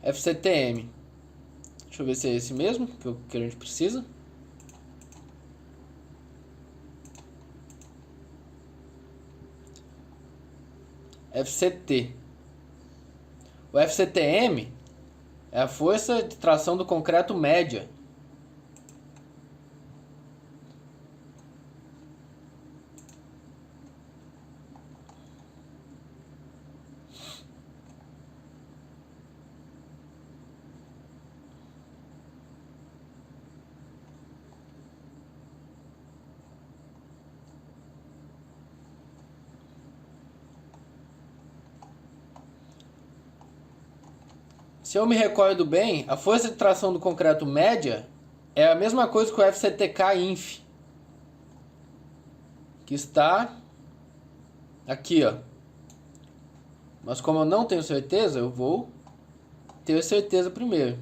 FCTM. Deixa eu ver se é esse mesmo que a gente precisa. FCT. O FCTM é a força de tração do concreto média. Se eu me recordo bem, a força de tração do concreto média é a mesma coisa que o FCTK-INF, que está aqui, ó. Mas como eu não tenho certeza, eu vou ter certeza primeiro.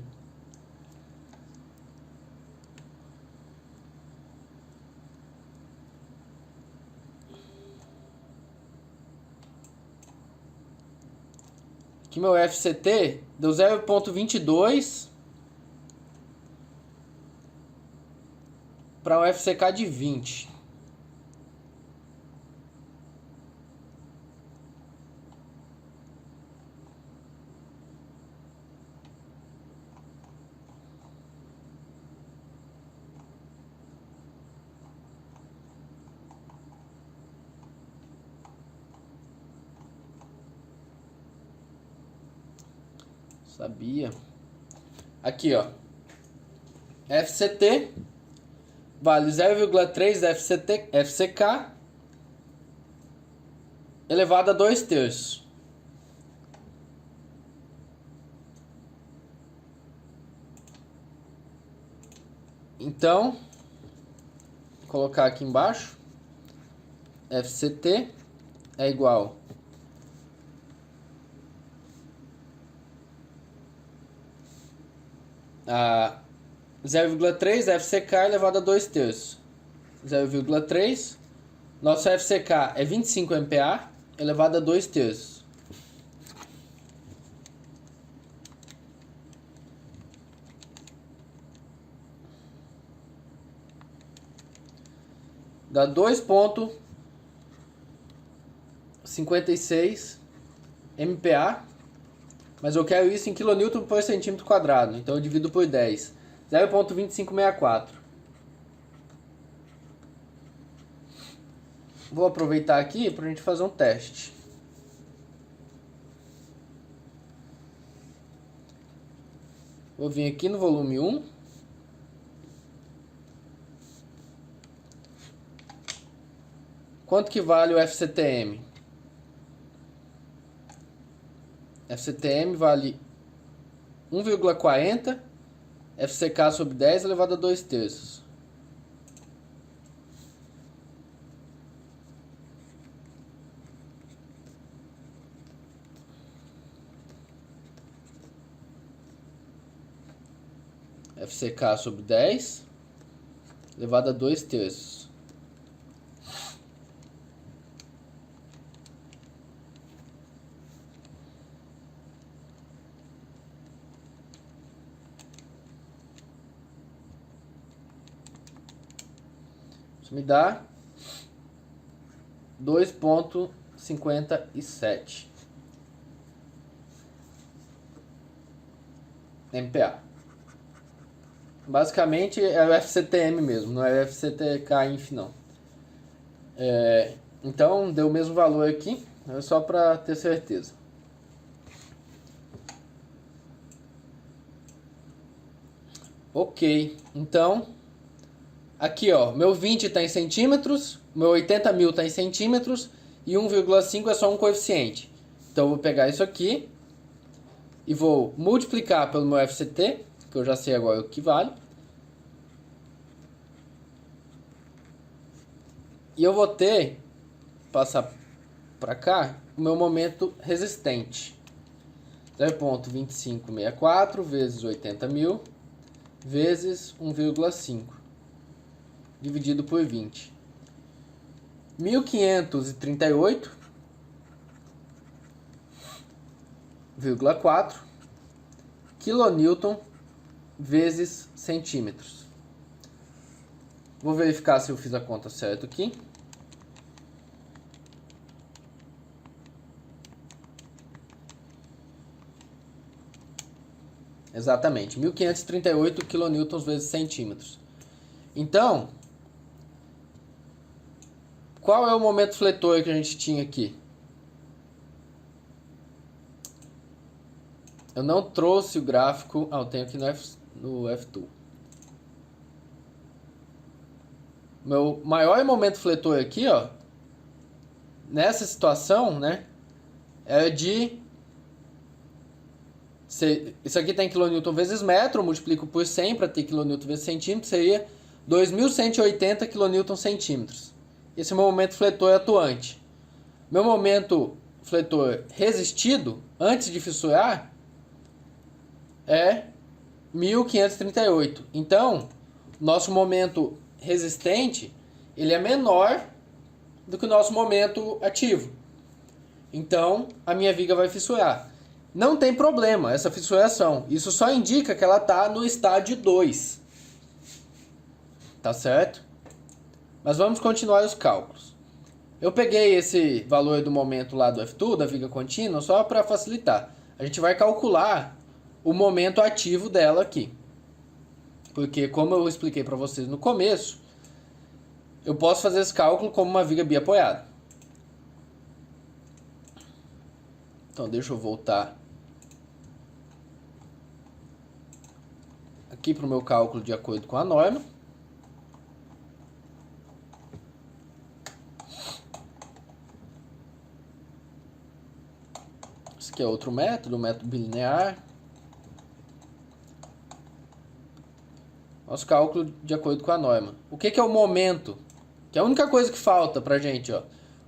Aqui meu FCT deu 0,22 para um FCK de 20. Sabia. Aqui, ó. FCT vale 0,3 FCK elevado a 2/3. Então, vou colocar aqui embaixo. FCT é igual a 0,3 FCK elevado a 2/3. 0,3. Nosso FCK é 25 MPa elevado a 2/3. Dá 2,56 MPa. Mas eu quero isso em kN por centímetro quadrado. Então eu divido por 10. 0,2564. Vou aproveitar aqui para a gente fazer um teste. Vou vir aqui no volume 1. Quanto que vale o FCTM? FCTM vale 1,40 FCK sobre 10 elevado a 2/3. FCK sobre 10 elevado a 2/3. Isso me dá 2,57 MPa. Basicamente é o FCTM mesmo, não é o FCTK-INF não. Então deu o mesmo valor aqui, é só para ter certeza. Ok, então aqui ó, meu 20 está em centímetros, meu 80 mil está em centímetros e 1,5 é só um coeficiente. Então eu vou pegar isso aqui e vou multiplicar pelo meu FCT, que eu já sei agora o que vale. E eu vou ter, passar para cá, o meu momento resistente. 0,2564 vezes 80 mil vezes 1,5 dividido por 20. 1538,4 kN vezes centímetros. Vou verificar se eu fiz a conta certa aqui. Exatamente, 1538 kN vezes centímetros. Então, qual é o momento fletor que a gente tinha aqui? Eu não trouxe o gráfico. Eu tenho aqui no F2. Meu maior momento fletor aqui, ó, nessa situação, né, é de... Isso aqui tem kN vezes metro, eu multiplico por 100 para ter kN vezes centímetro, seria 2.180 kN centímetros. Esse é o meu momento fletor atuante. Meu momento fletor resistido, antes de fissurar, é 1538. Então, nosso momento resistente, ele é menor do que o nosso momento ativo. Então, a minha viga vai fissurar. Não tem problema essa fissuração. Isso só indica que ela está no estágio 2. Tá certo? Mas vamos continuar os cálculos. Eu peguei esse valor do momento lá do F2, da viga contínua, só para facilitar. A gente vai calcular o momento ativo dela aqui. Porque, como eu expliquei para vocês no começo, eu posso fazer esse cálculo como uma viga biapoiada. Então, deixa eu voltar aqui para o meu cálculo de acordo com a norma. Esse aqui é outro método, o método bilinear. Nosso cálculo de acordo com a norma. O que é o momento? Que é a única coisa que falta pra gente, ó.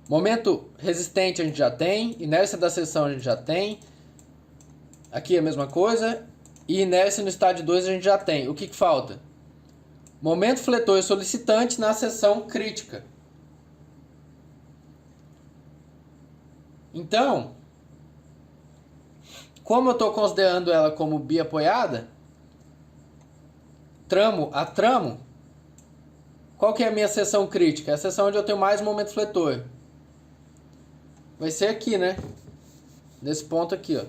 Momento resistente a gente já tem, inércia da seção a gente já tem. Aqui é a mesma coisa. E inércia no estágio 2 a gente já tem. O que falta? Momento fletor solicitante na seção crítica. Então, como eu estou considerando ela como biapoiada, tramo a tramo, qual que é a minha seção crítica? É a seção onde eu tenho mais momento fletor. Vai ser aqui, né? Nesse ponto aqui, ó.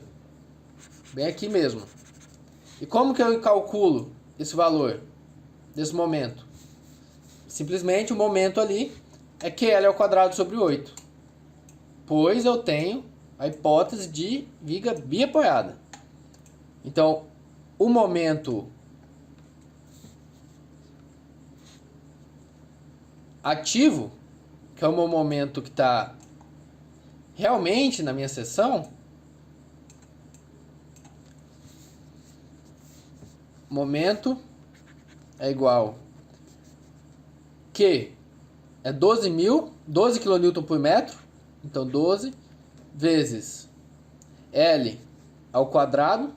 Bem aqui mesmo. E como que eu calculo esse valor desse momento? Simplesmente o momento ali é QL ao quadrado sobre 8. Pois eu tenho a hipótese de viga biapoiada. Então, o momento ativo, que é o meu momento que está realmente na minha seção, momento é igual Q é 12 kN por metro, então 12 vezes L ao quadrado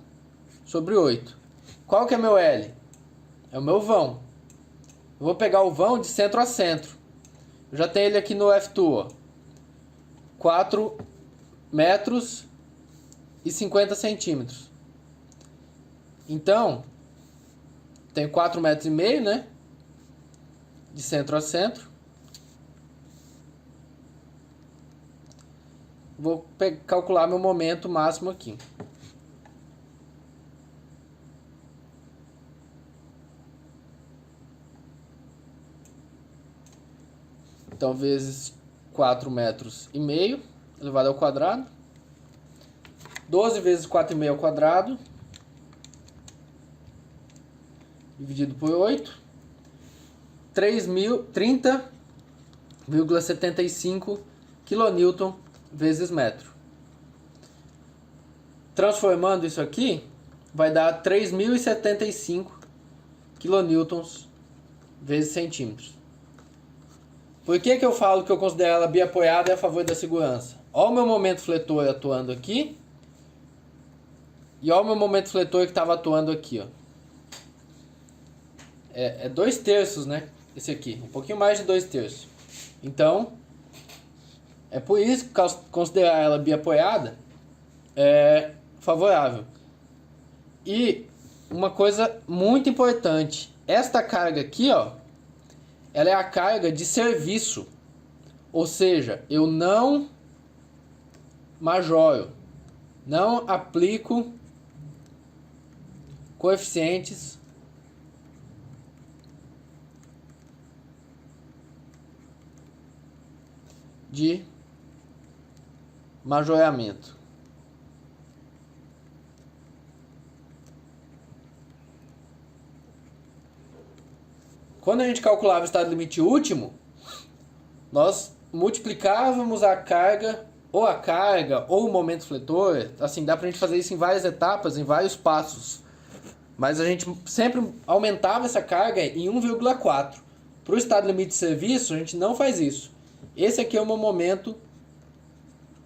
sobre 8. Qual que é meu L? É o meu vão. Eu vou pegar o vão de centro a centro. Eu já tenho ele aqui no F2, ó. 4 metros e 50 centímetros. Então, tenho 4,5 metros, né? De centro a centro. vou calcular meu momento máximo aqui. Então, vezes 4,5 metros elevado ao quadrado. 12 vezes 4,5 ao quadrado, dividido por 8. 30,75 kN vezes metro. Transformando isso aqui, vai dar 3.075 kN vezes centímetros. Por que eu falo que eu considero ela biapoiada e a favor da segurança? Olha o meu momento fletor atuando aqui. E olha o meu momento fletor que estava atuando aqui. Ó. É 2/3, né? Esse aqui. Um pouquinho mais de 2/3. Então, é por isso que considerar ela biapoiada é favorável. E uma coisa muito importante. Esta carga aqui, ó, ela é a carga de serviço. Ou seja, eu não majoro, não aplico coeficientes de majoramento. Quando a gente calculava o estado limite último, nós multiplicávamos a carga ou o momento fletor. Assim, dá pra gente fazer isso em várias etapas, em vários passos. Mas a gente sempre aumentava essa carga em 1,4. Para o estado limite de serviço, a gente não faz isso. Esse aqui é o meu momento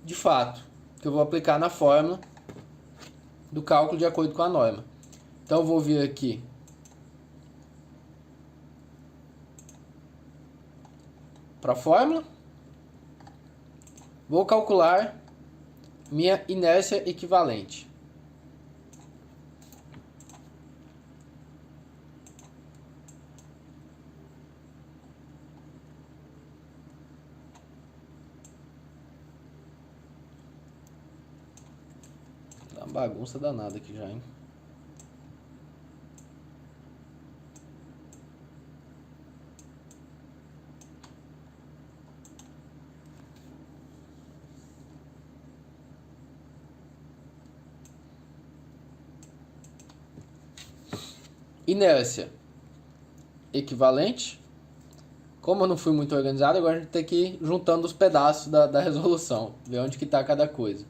de fato, que eu vou aplicar na fórmula do cálculo de acordo com a norma. Então eu vou vir aqui para a fórmula, vou calcular minha inércia equivalente. Tá uma bagunça danada aqui já, hein? Inércia equivalente. Como eu não fui muito organizado, agora a gente tem que ir juntando os pedaços da resolução, ver onde que está cada coisa.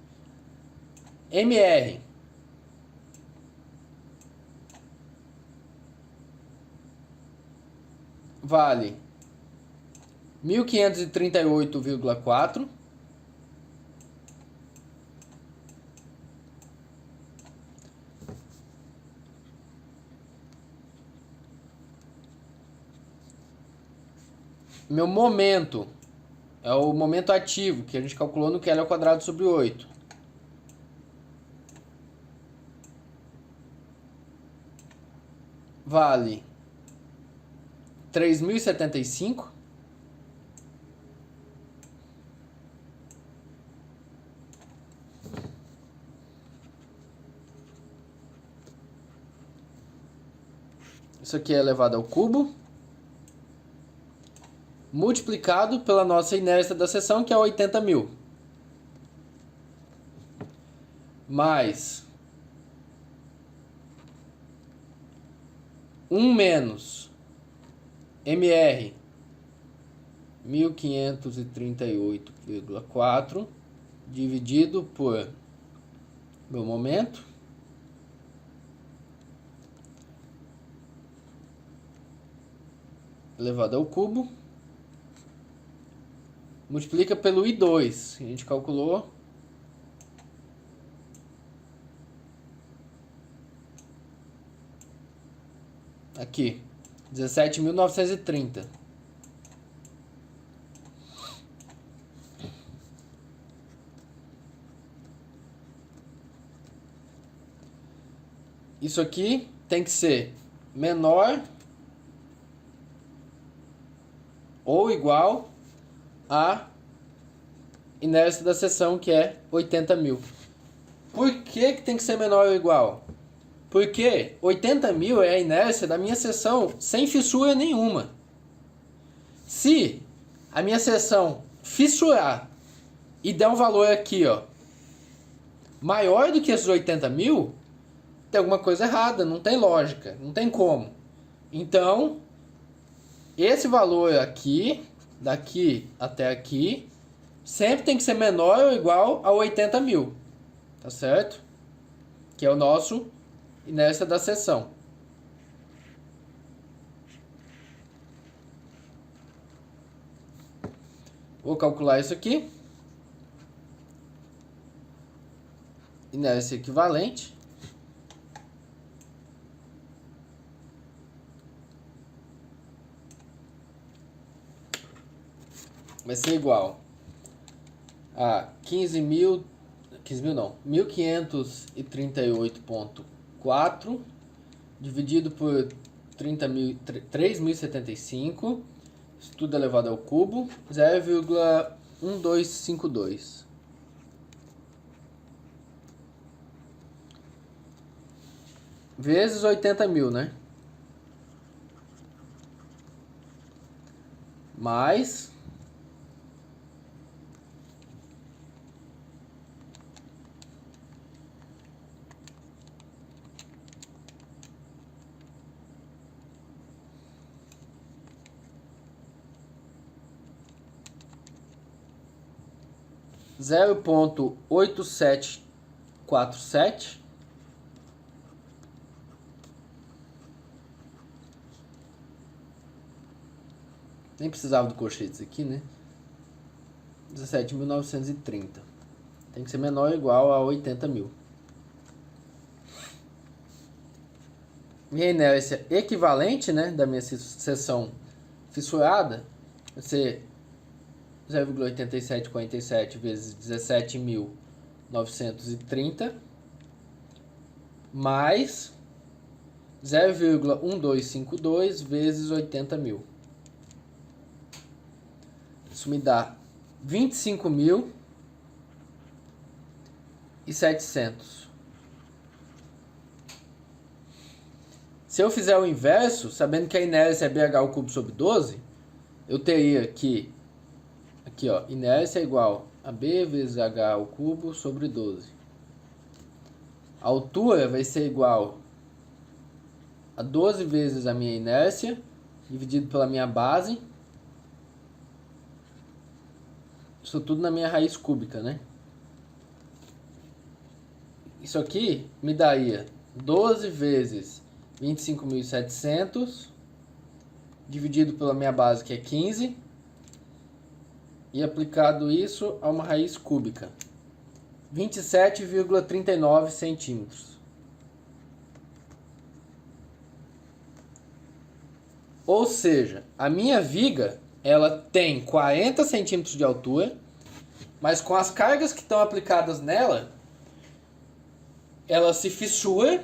MR vale 1538,4. Meu momento é o momento ativo, que a gente calculou no Q ao quadrado sobre 8. Vale 3.075. Isso aqui é elevado ao cubo, multiplicado pela nossa inércia da seção, que é 80.000. Mais 1 menos MR 1538,4 dividido por meu momento elevado ao cubo, multiplica pelo I2, que a gente calculou. Aqui, 17.930. Isso aqui tem que ser menor ou igual a inércia da seção, que é 80 mil. Por que tem que ser menor ou igual? Porque 80 mil é a inércia da minha seção sem fissura nenhuma. Se a minha seção fissurar e der um valor aqui, ó, maior do que esses 80 mil, tem alguma coisa errada, não tem lógica, não tem como. Então, esse valor aqui, daqui até aqui, sempre tem que ser menor ou igual a 80 mil. Tá certo? Que é o nosso inércia da seção. Vou calcular isso aqui. Inércia equivalente. Vai ser igual a 15.038,4 dividido por 3.075, isso tudo elevado ao cubo, 0,1252. Vezes 80 mil, né? Mais 0,8747. Nem precisava do colchetes aqui, né? 17.930. Tem que ser menor ou igual a 80 mil. Minha inércia equivalente, né, da minha seção fissurada vai ser 0,8747 vezes 17.930 mais 0,1252 vezes 80 mil. Isso me dá 25.700. Se eu fizer o inverso, sabendo que a inércia é BH ao cubo sobre 12, eu teria que, aqui ó, inércia é igual a B vezes H ao cubo sobre 12. A altura vai ser igual a 12 vezes a minha inércia, dividido pela minha base. Isso tudo na minha raiz cúbica, né? Isso aqui me daria 12 vezes 25.700 dividido pela minha base, que é 15, e aplicado isso a uma raiz cúbica, 27,39 centímetros. Ou seja, a minha viga ela tem 40 centímetros de altura, mas com as cargas que estão aplicadas nela, ela se fissura.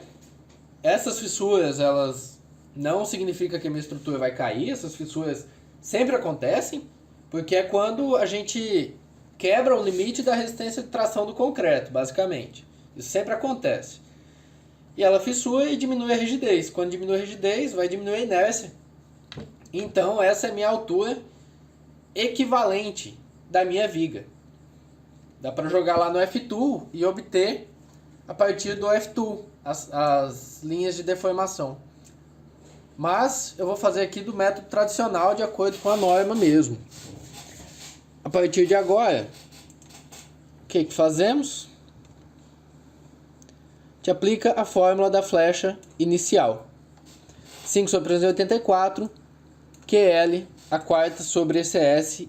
Essas fissuras, elas não significam que a minha estrutura vai cair. Essas fissuras sempre acontecem, porque é quando a gente quebra o limite da resistência de tração do concreto, basicamente. Isso sempre acontece. E ela fissura e diminui a rigidez. Quando diminui a rigidez, vai diminuir a inércia. Então, essa é a minha altura equivalente da minha viga. Dá para jogar lá no F-Tool e obter, a partir do F-Tool, as linhas de deformação. Mas eu vou fazer aqui do método tradicional, de acordo com a norma mesmo. A partir de agora, o que fazemos? A gente aplica a fórmula da flecha inicial. 5 sobre 384, QL, a quarta sobre ECS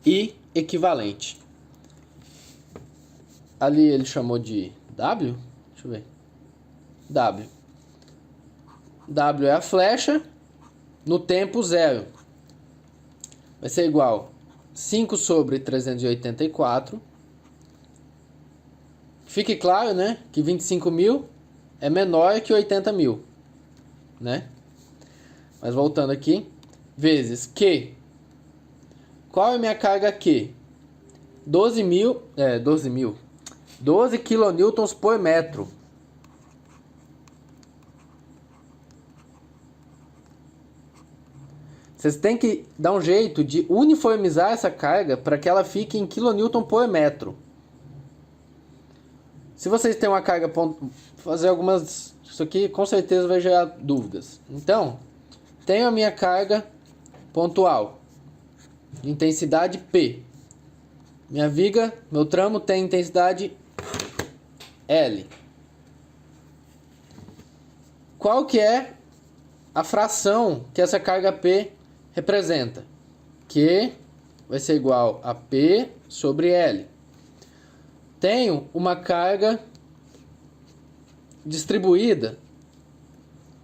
e equivalente. Ali ele chamou de W? Deixa eu ver. W. W é a flecha no tempo zero. Vai ser igual 5 sobre 384. Fique claro, né, que 25 mil é menor que 80 mil, né? Mas voltando aqui, vezes Q. Qual é a minha carga Q? 12 kilonewtons por metro. Vocês têm que dar um jeito de uniformizar essa carga para que ela fique em kilonewton por metro. Se vocês têm uma carga... fazer algumas... Isso aqui com certeza vai gerar dúvidas. Então, tenho a minha carga pontual. Intensidade P. Minha viga, meu tramo tem intensidade L. Qual que é a fração que essa carga P representa? Q vai ser igual a P sobre L. Tenho uma carga distribuída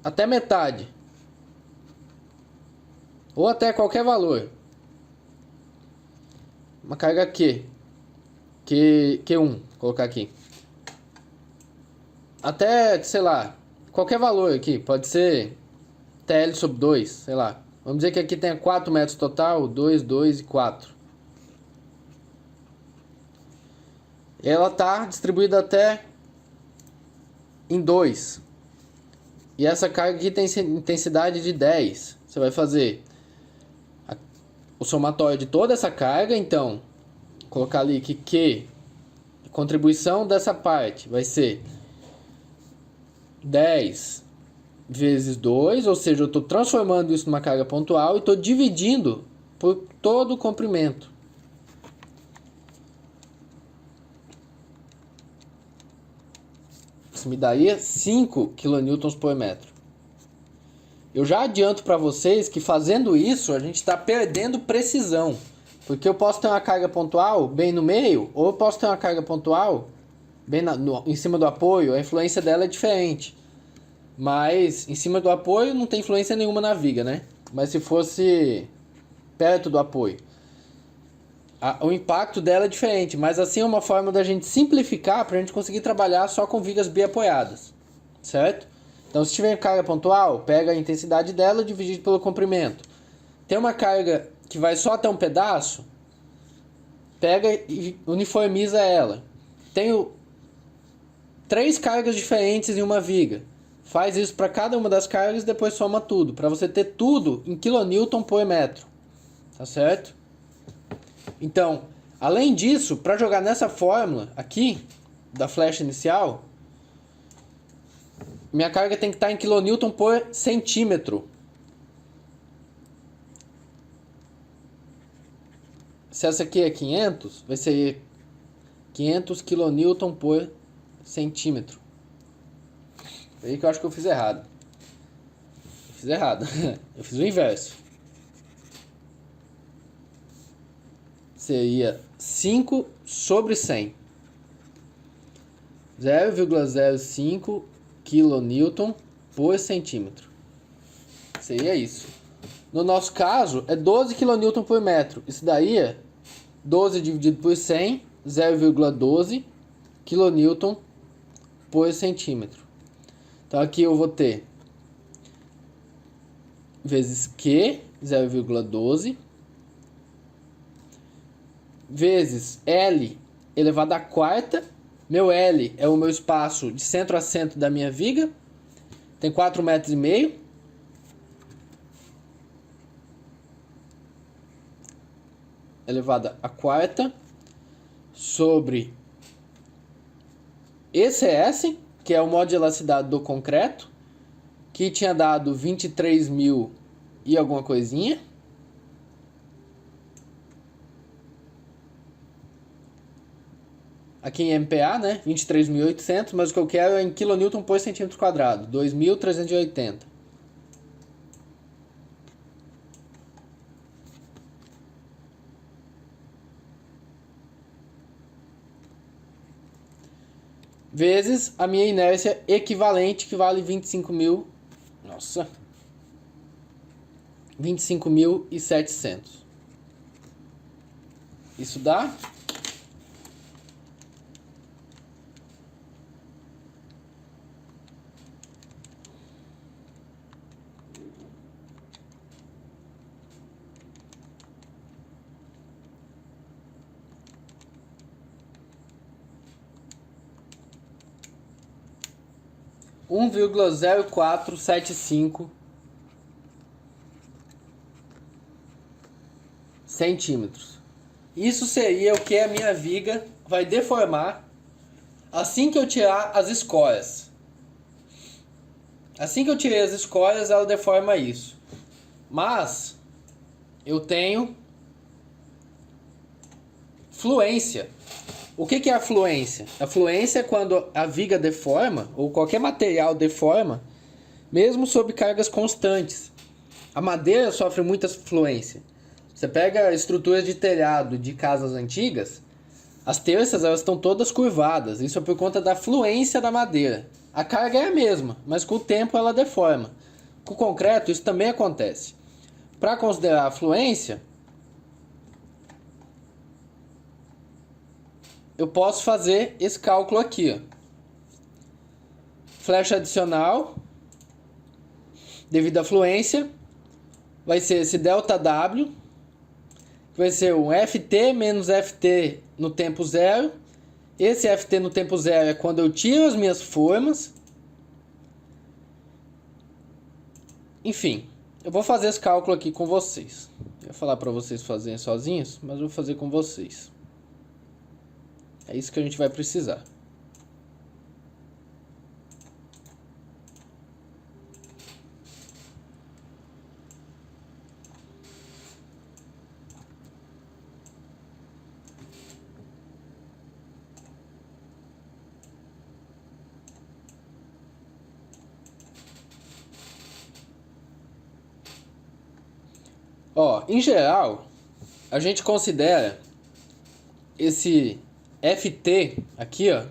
até metade. Ou até qualquer valor. Uma carga Q1, vou colocar aqui. Até, sei lá, qualquer valor aqui. Pode ser TL sobre 2, sei lá. Vamos dizer que aqui tem 4 metros total, 2, 2 e 4. Ela está distribuída até em 2. E essa carga aqui tem intensidade de 10. Você vai fazer o somatório de toda essa carga, então, colocar ali que Q, a contribuição dessa parte, vai ser 10 vezes 2, ou seja, eu estou transformando isso numa carga pontual e estou dividindo por todo o comprimento. Isso me daria 5 kN por metro. Eu já adianto para vocês que fazendo isso a gente está perdendo precisão. Porque eu posso ter uma carga pontual bem no meio, ou eu posso ter uma carga pontual bem em cima do apoio. A influência dela é diferente. Mas em cima do apoio não tem influência nenhuma na viga, né? Mas se fosse perto do apoio, o impacto dela é diferente. Mas assim é uma forma da gente simplificar para a gente conseguir trabalhar só com vigas biapoiadas, certo? Então se tiver carga pontual, pega a intensidade dela dividido pelo comprimento. Tem uma carga que vai só até um pedaço, pega e uniformiza ela. Tenho 3 cargas diferentes em uma viga. Faz isso para cada uma das cargas e depois soma tudo, para você ter tudo em kilonewton por metro. Tá certo? Então, além disso, para jogar nessa fórmula aqui, da flecha inicial, minha carga tem que estar em kilonewton por centímetro. Se essa aqui é 500, vai ser 500 kilonewton por centímetro. Aí que eu acho que eu fiz errado. Eu fiz o inverso. Seria 5 sobre 100. 0,05 kN por centímetro. Seria isso. No nosso caso, é 12 kN por metro. Isso daí é 12 dividido por 100, 0,12 kN por centímetro. Então aqui eu vou ter vezes Q, 0,12, vezes L elevado à quarta. Meu L é o meu espaço de centro a centro da minha viga. Tem 4,5 metros. Elevado à quarta. Sobre ECS, que é o modo de elasticidade do concreto, que tinha dado 23.000 e alguma coisinha. Aqui em MPa, né? 23.800, mas o que eu quero é em kN por centímetro quadrado, 2.380. Vezes a minha inércia equivalente, que vale 25.000. Nossa. 25.700. Isso dá 1,0475 centímetros. Isso seria o que a minha viga vai deformar assim que eu tirar as escórias. Assim que eu tirei as escórias, ela deforma isso. Mas eu tenho fluência. O que é a fluência? A fluência é quando a viga deforma, ou qualquer material deforma, mesmo sob cargas constantes. A madeira sofre muita fluência. Você pega estruturas de telhado de casas antigas, as terças elas estão todas curvadas. Isso é por conta da fluência da madeira. A carga é a mesma, mas com o tempo ela deforma. Com o concreto isso também acontece. Para considerar a fluência, eu posso fazer esse cálculo aqui. Ó. Flecha adicional, devido à fluência, vai ser esse ΔW, vai ser um FT menos FT no tempo zero. Esse FT no tempo zero é quando eu tiro as minhas formas. Enfim, eu vou fazer esse cálculo aqui com vocês. Eu ia falar para vocês fazerem sozinhos, mas eu vou fazer com vocês. É isso que a gente vai precisar. Ó, em geral, a gente considera esse FT aqui, ó,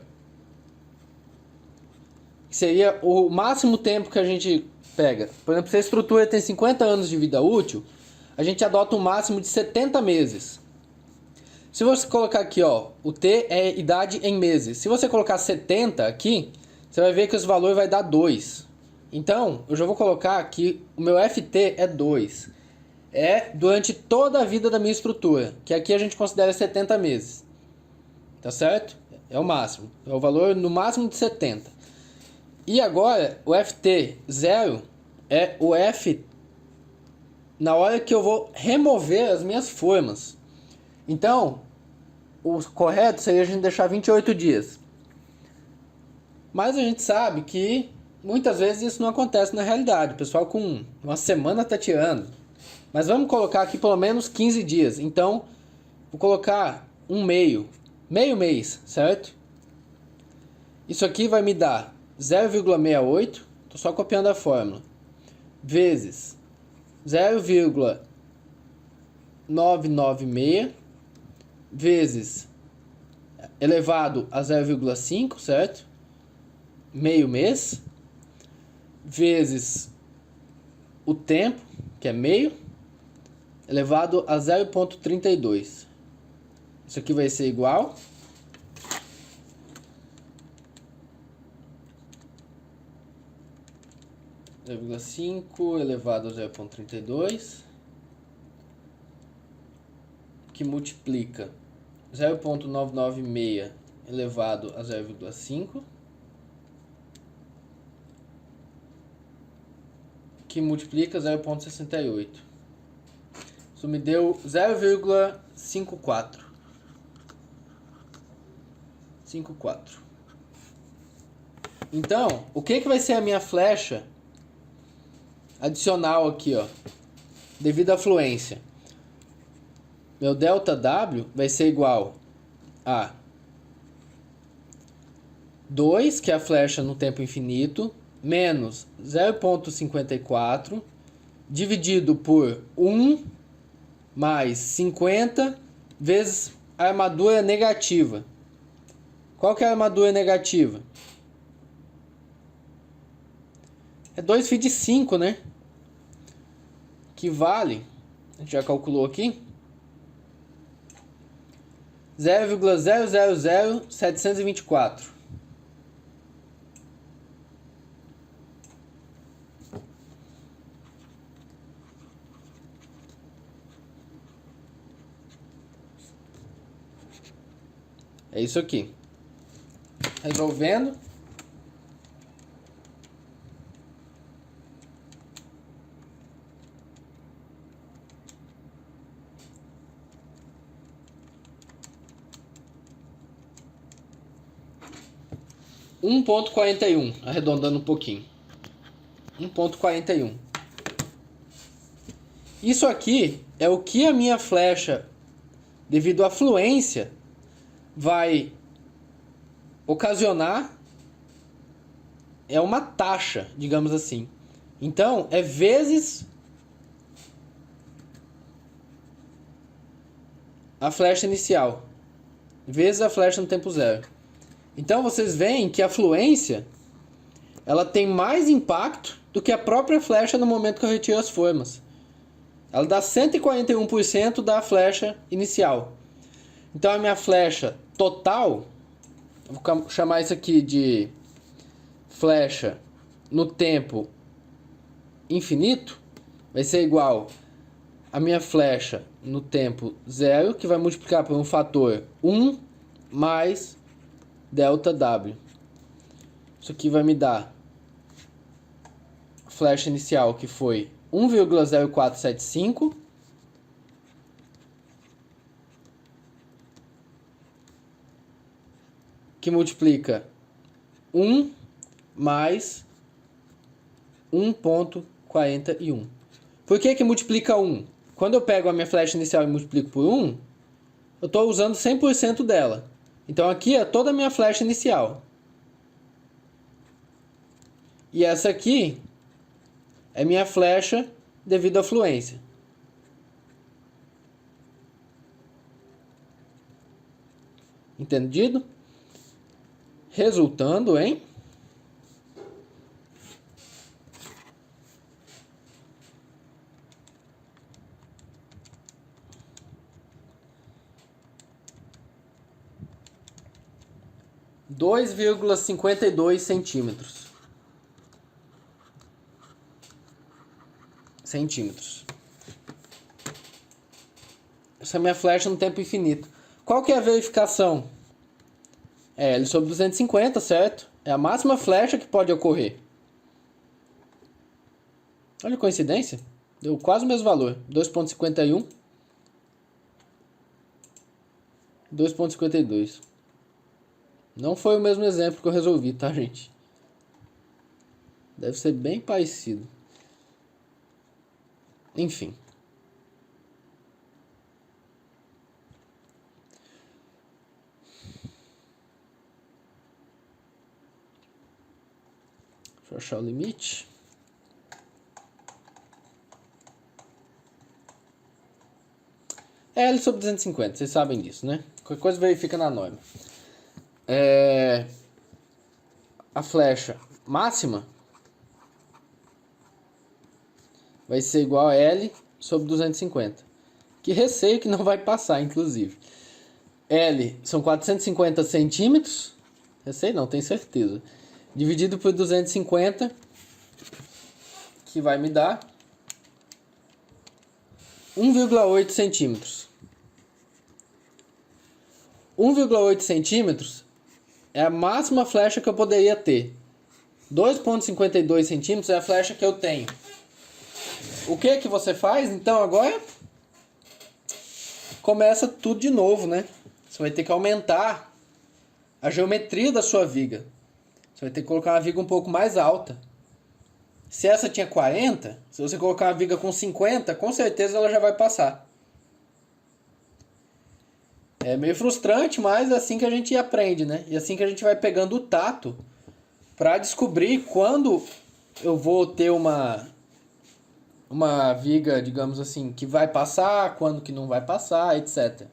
que seria o máximo tempo que a gente pega. Por exemplo, se a estrutura tem 50 anos de vida útil, a gente adota um máximo de 70 meses. Se você colocar aqui, ó, o T é idade em meses. Se você colocar 70 aqui, você vai ver que esse valor vai dar 2. Então, eu já vou colocar aqui, o meu FT é 2. É durante toda a vida da minha estrutura, que aqui a gente considera 70 meses. Tá certo? É o máximo. É o valor no máximo de 70. E agora, o FT0 é o F na hora que eu vou remover as minhas formas. Então, o correto seria a gente deixar 28 dias. Mas a gente sabe que muitas vezes isso não acontece na realidade. O pessoal com uma semana está tirando. Mas vamos colocar aqui pelo menos 15 dias. Então, vou colocar meio mês, certo? Isso aqui vai me dar 0,68, estou só copiando a fórmula, vezes 0,996, vezes elevado a 0,5, certo? Meio mês, vezes o tempo, que é meio, elevado a 0,32. Isso aqui vai ser igual a 0,5 elevado a 0,32, que multiplica 0,996 elevado a 0,5, que multiplica 0,68. Isso me deu 0,54. 54. Então, o que vai ser a minha flecha adicional aqui, ó, devido à fluência? Meu ΔW vai ser igual a 2, que é a flecha no tempo infinito, menos 0,54, dividido por 1 mais 50 vezes a armadura negativa. Qual que é a armadura negativa? É 2 φ de 5, né? Que vale, a gente já calculou aqui, 0,000724. É isso aqui. Resolvendo. 1,41, arredondando um pouquinho. 1,41. Isso aqui é o que a minha flecha, devido à fluência, vai ocasionar. É uma taxa, digamos assim. Então, é vezes a flecha inicial, vezes a flecha no tempo zero. Então, vocês veem que a fluência, ela tem mais impacto do que a própria flecha no momento que eu retiro as formas. Ela dá 141% da flecha inicial. Então, a minha flecha total, vou chamar isso aqui de flecha no tempo infinito, vai ser igual a minha flecha no tempo zero, que vai multiplicar por um fator 1 mais delta W. Isso aqui vai me dar a flecha inicial, que foi 1,0475, que multiplica 1 mais 1,41. Por que multiplica 1? Quando eu pego a minha flecha inicial e multiplico por 1, eu estou usando 100% dela. Então aqui é toda a minha flecha inicial. E essa aqui é minha flecha devido à fluência. Entendido? Resultando em 2,52 centímetros. Essa é a minha flecha no tempo infinito. Qual que é a verificação? É L sobre 250, certo? É a máxima flecha que pode ocorrer. Olha a coincidência. Deu quase o mesmo valor. 2,51. 2,52. Não foi o mesmo exemplo que eu resolvi, tá, gente? Deve ser bem parecido. Enfim. Deixa eu achar o limite. É L sobre 250, vocês sabem disso, né? Qualquer coisa verifica na norma. A flecha máxima vai ser igual a L sobre 250. Que receio que não vai passar, inclusive. L são 450 centímetros. Receio não, tenho certeza. Dividido por 250, que vai me dar 1,8 centímetros. 1,8 centímetros é a máxima flecha que eu poderia ter. 2,52 centímetros é a flecha que eu tenho. O que que você faz? Então agora começa tudo de novo, né? Você vai ter que aumentar a geometria da sua viga. Você vai ter que colocar uma viga um pouco mais alta. Se essa tinha 40, se você colocar uma viga com 50, com certeza ela já vai passar. É meio frustrante, mas é assim que a gente aprende, né? E assim que a gente vai pegando o tato para descobrir quando eu vou ter uma viga, digamos assim, que vai passar, quando que não vai passar, etc.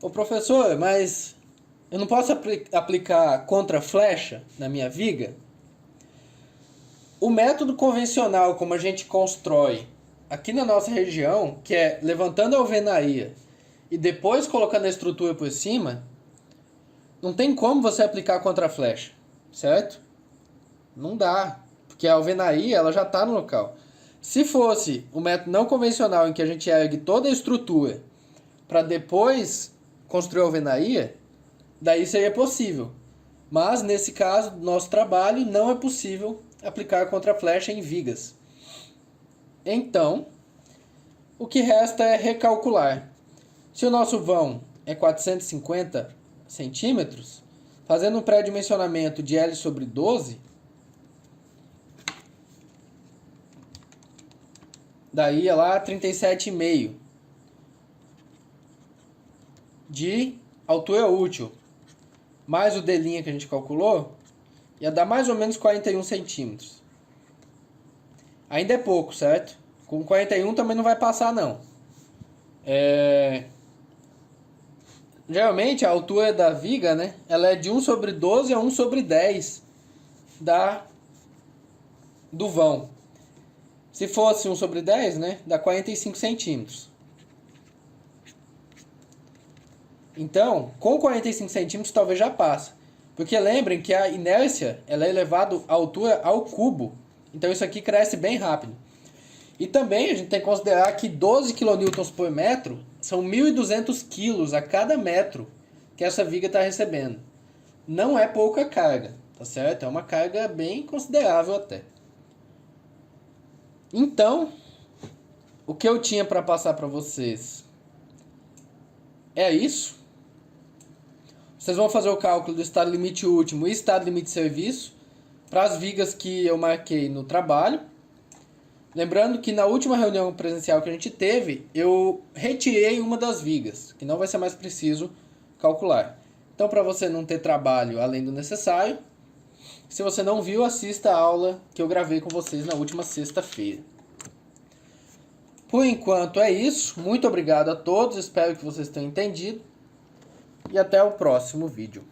Ô professor, mas eu não posso aplicar contra-flecha na minha viga? O método convencional, como a gente constrói aqui na nossa região, que é levantando a alvenaria e depois colocando a estrutura por cima, não tem como você aplicar contra-flecha, certo? Não dá, porque a alvenaria ela já está no local. Se fosse o método não convencional em que a gente ergue toda a estrutura para depois construir a alvenaria, daí seria possível. Mas nesse caso, do nosso trabalho, não é possível aplicar contra-flecha em vigas. Então, o que resta é recalcular. Se o nosso vão é 450 centímetros, Fazendo um pré-dimensionamento de L sobre 12, daí ia lá 37,5 de altura útil, mais o D' que a gente calculou, ia dar mais ou menos 41 centímetros. Ainda é pouco, certo? Com 41 também não vai passar, não. Geralmente a altura da viga, né, ela é de 1 sobre 12 a 1 sobre 10 do vão. Se fosse 1 sobre 10, né, dá 45 centímetros. Então, com 45 centímetros talvez já passa. Porque lembrem que a inércia ela é elevada à altura ao cubo. Então isso aqui cresce bem rápido. E também a gente tem que considerar que 12 kN por metro são 1.200 quilos a cada metro que essa viga está recebendo. Não é pouca carga, tá certo? É uma carga bem considerável até. Então, o que eu tinha para passar para vocês é isso. Vocês vão fazer o cálculo do estado limite último e estado limite de serviço para as vigas que eu marquei no trabalho. Lembrando que na última reunião presencial que a gente teve, eu retirei uma das vigas, que não vai ser mais preciso calcular. Então, para você não ter trabalho além do necessário, se você não viu, assista a aula que eu gravei com vocês na última sexta-feira. Por enquanto é isso. Muito obrigado a todos, espero que vocês tenham entendido. E até o próximo vídeo.